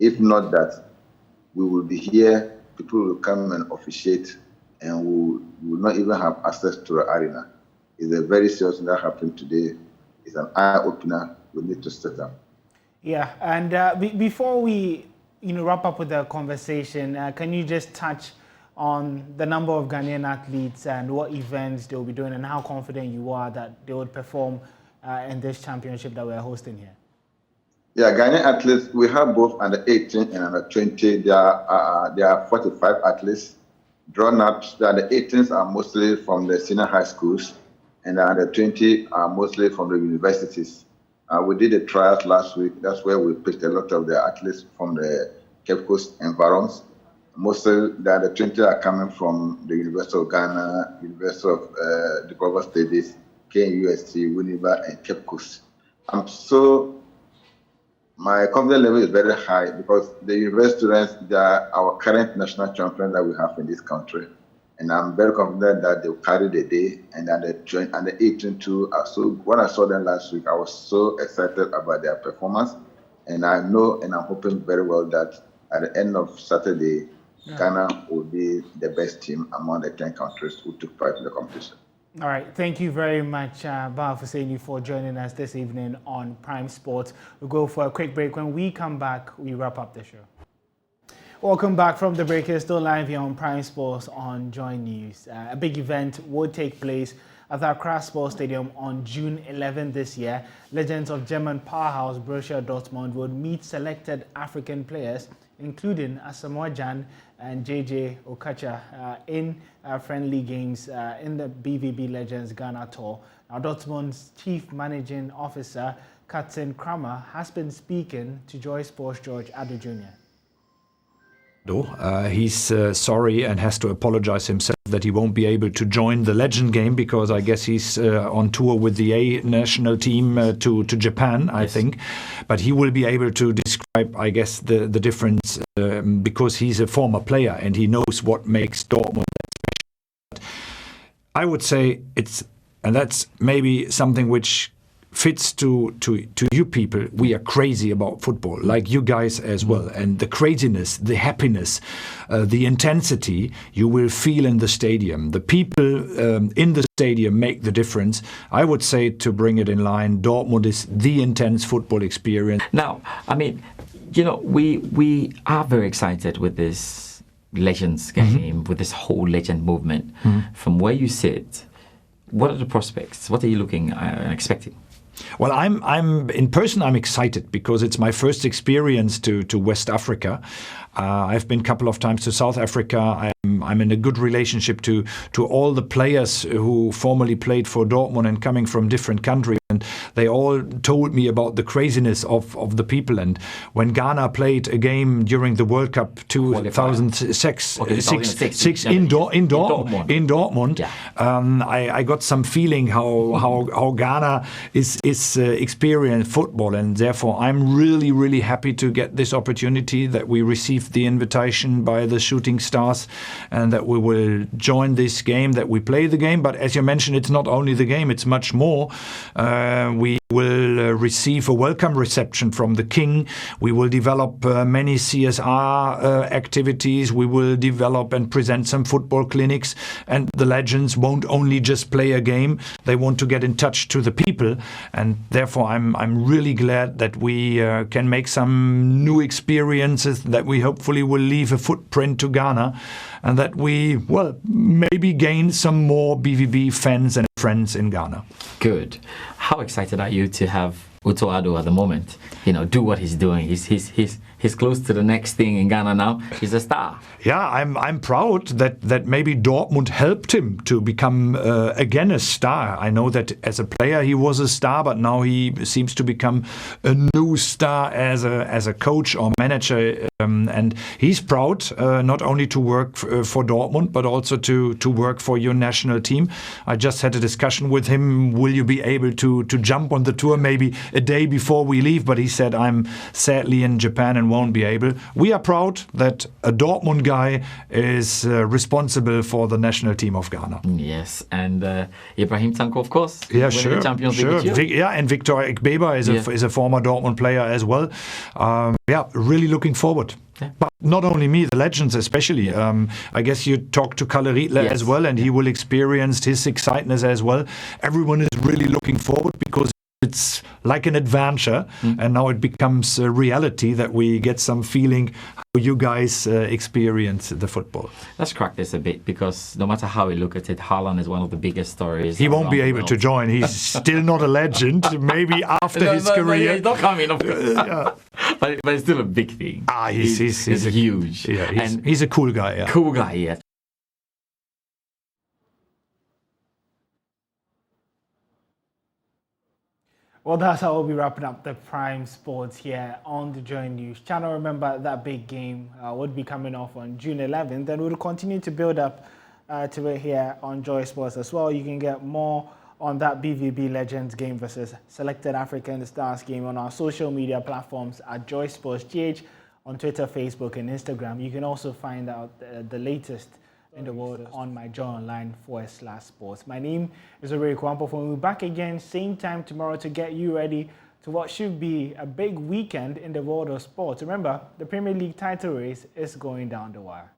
If not that, we will be here, people will come and officiate, and we will not even have access to the arena. It's a very serious thing that happened today. It's an eye-opener. We need to set up. Yeah, and before we wrap up with the conversation, can you just touch on the number of Ghanaian athletes and what events they'll be doing and how confident you are that they would perform in this championship that we're hosting here? Yeah, Ghanaian athletes, we have both under 18 and under 20. There are 45 athletes drawn up. The under 18s are mostly from the senior high schools, and the under 20 are mostly from the universities. We did the trials last week. That's where we picked a lot of the athletes from the Cape Coast environs. Mostly the under 20 are coming from the University of Ghana, University of the Global Studies, KUST, Winneba, and Cape Coast. My confidence level is very high because the university students, they are our current national champions that we have in this country. And I'm very confident that they'll carry the day, and the 18 too. So when I saw them last week, I was so excited about their performance. And I know and I'm hoping very well that at the end of Saturday, Ghana will be the best team among the 10 countries who took part in the competition. All right, thank you very much, Ba Husseini, for joining us this evening on Prime Sports. We'll go for a quick break. When we come back, we wrap up the show. Welcome back from the break. It's still live here on Prime Sports on Joy News. A big event will take place at the Accra Sports Stadium on June 11 this year. Legends of German powerhouse Borussia Dortmund would meet selected African players, including Asamoah Gyan and JJ Okocha, in friendly games in the BVB Legends Ghana Tour. Now, Dortmund's Chief Managing Officer, Katzen Kramer, has been speaking to Joy Sports' George Addo Jr. He's sorry and has to apologize himself that he won't be able to join the Legend game because I guess he's on tour with the A national team to Japan, I think. But he will be able to describe, I guess, the difference because he's a former player and he knows what makes Dortmund special. I would say and that's maybe something which fits to you people. We are crazy about football, like you guys as well. And the craziness, the happiness, the intensity you will feel in the stadium. The people in the stadium make the difference. I would say, to bring it in line, Dortmund is the intense football experience. Now, I mean, we are very excited with this Legends game, with this whole Legend movement. From where you sit, what are the prospects? What are you looking and expecting? Well, I'm in person. I'm excited because it's my first experience to West Africa. I've been a couple of times to South Africa. I'm in a good relationship to all the players who formerly played for Dortmund and coming from different countries. And and they all told me about the craziness of the people. And when Ghana played a game during the World Cup 2006 in Dortmund, I got some feeling how Ghana is experiencing football, and therefore I'm really happy to get this opportunity, that we received the invitation by the Shooting Stars, and that we will join this game, that we play the game. But as you mentioned, it's not only the game, it's much more. We will receive a welcome reception from the King. We will develop many CSR activities. We will develop and present some football clinics, and the legends won't only just play a game, they want to get in touch to the people. And therefore I'm really glad that we can make some new experiences, that we hopefully will leave a footprint to Ghana, and that we, well, maybe gain some more BVB fans and friends in Ghana. Good. How excited are you to have Uto Addo at the moment? You know, do what he's doing. He's close to the next thing in Ghana now. He's a star. Yeah, I'm proud that maybe Dortmund helped him to become again a star. I know that as a player he was a star, but now he seems to become a new star as a coach or manager. And he's proud not only to work for Dortmund, but also to work for your national team. I just had a discussion with him. Will you be able to jump on the tour maybe a day before we leave? But he said, I'm sadly in Japan and won't be able. We are proud that a Dortmund guy is responsible for the national team of Ghana. Yes, and Ibrahim Tanko, of course. Yeah, sure. Champions League. And Victor Ekbeba is a former Dortmund player as well. Really looking forward. Yeah. But not only me, the legends especially. I guess you talked to Kalle Riedler as well, and he will experience his excitement as well. Everyone is really looking forward, because it's like an adventure, and now it becomes a reality that we get some feeling how you guys experience the football. Let's crack this a bit, because no matter how we look at it, Haaland is one of the biggest stories. He won't be able to join. He's still not a legend. Maybe after his career. He's not coming, of course. But it's still a big thing. He's huge. Yeah, he's a cool guy. Yeah. Cool guy, yes. Well, that's how we'll be wrapping up the Prime Sports here on the Joy News channel. Remember, that big game would be coming off on June 11th, and we'll continue to build up to it here on Joy Sports as well. You can get more on that BVB Legends game versus Selected African Stars game on our social media platforms at Joy Sports GH on Twitter, Facebook, and Instagram. You can also find out the latest in the world on myjoyonline.com/sports. My name is Ore Kwampo. We'll be back again same time tomorrow to get you ready to what should be a big weekend in the world of sports. Remember, the Premier League title race is going down the wire.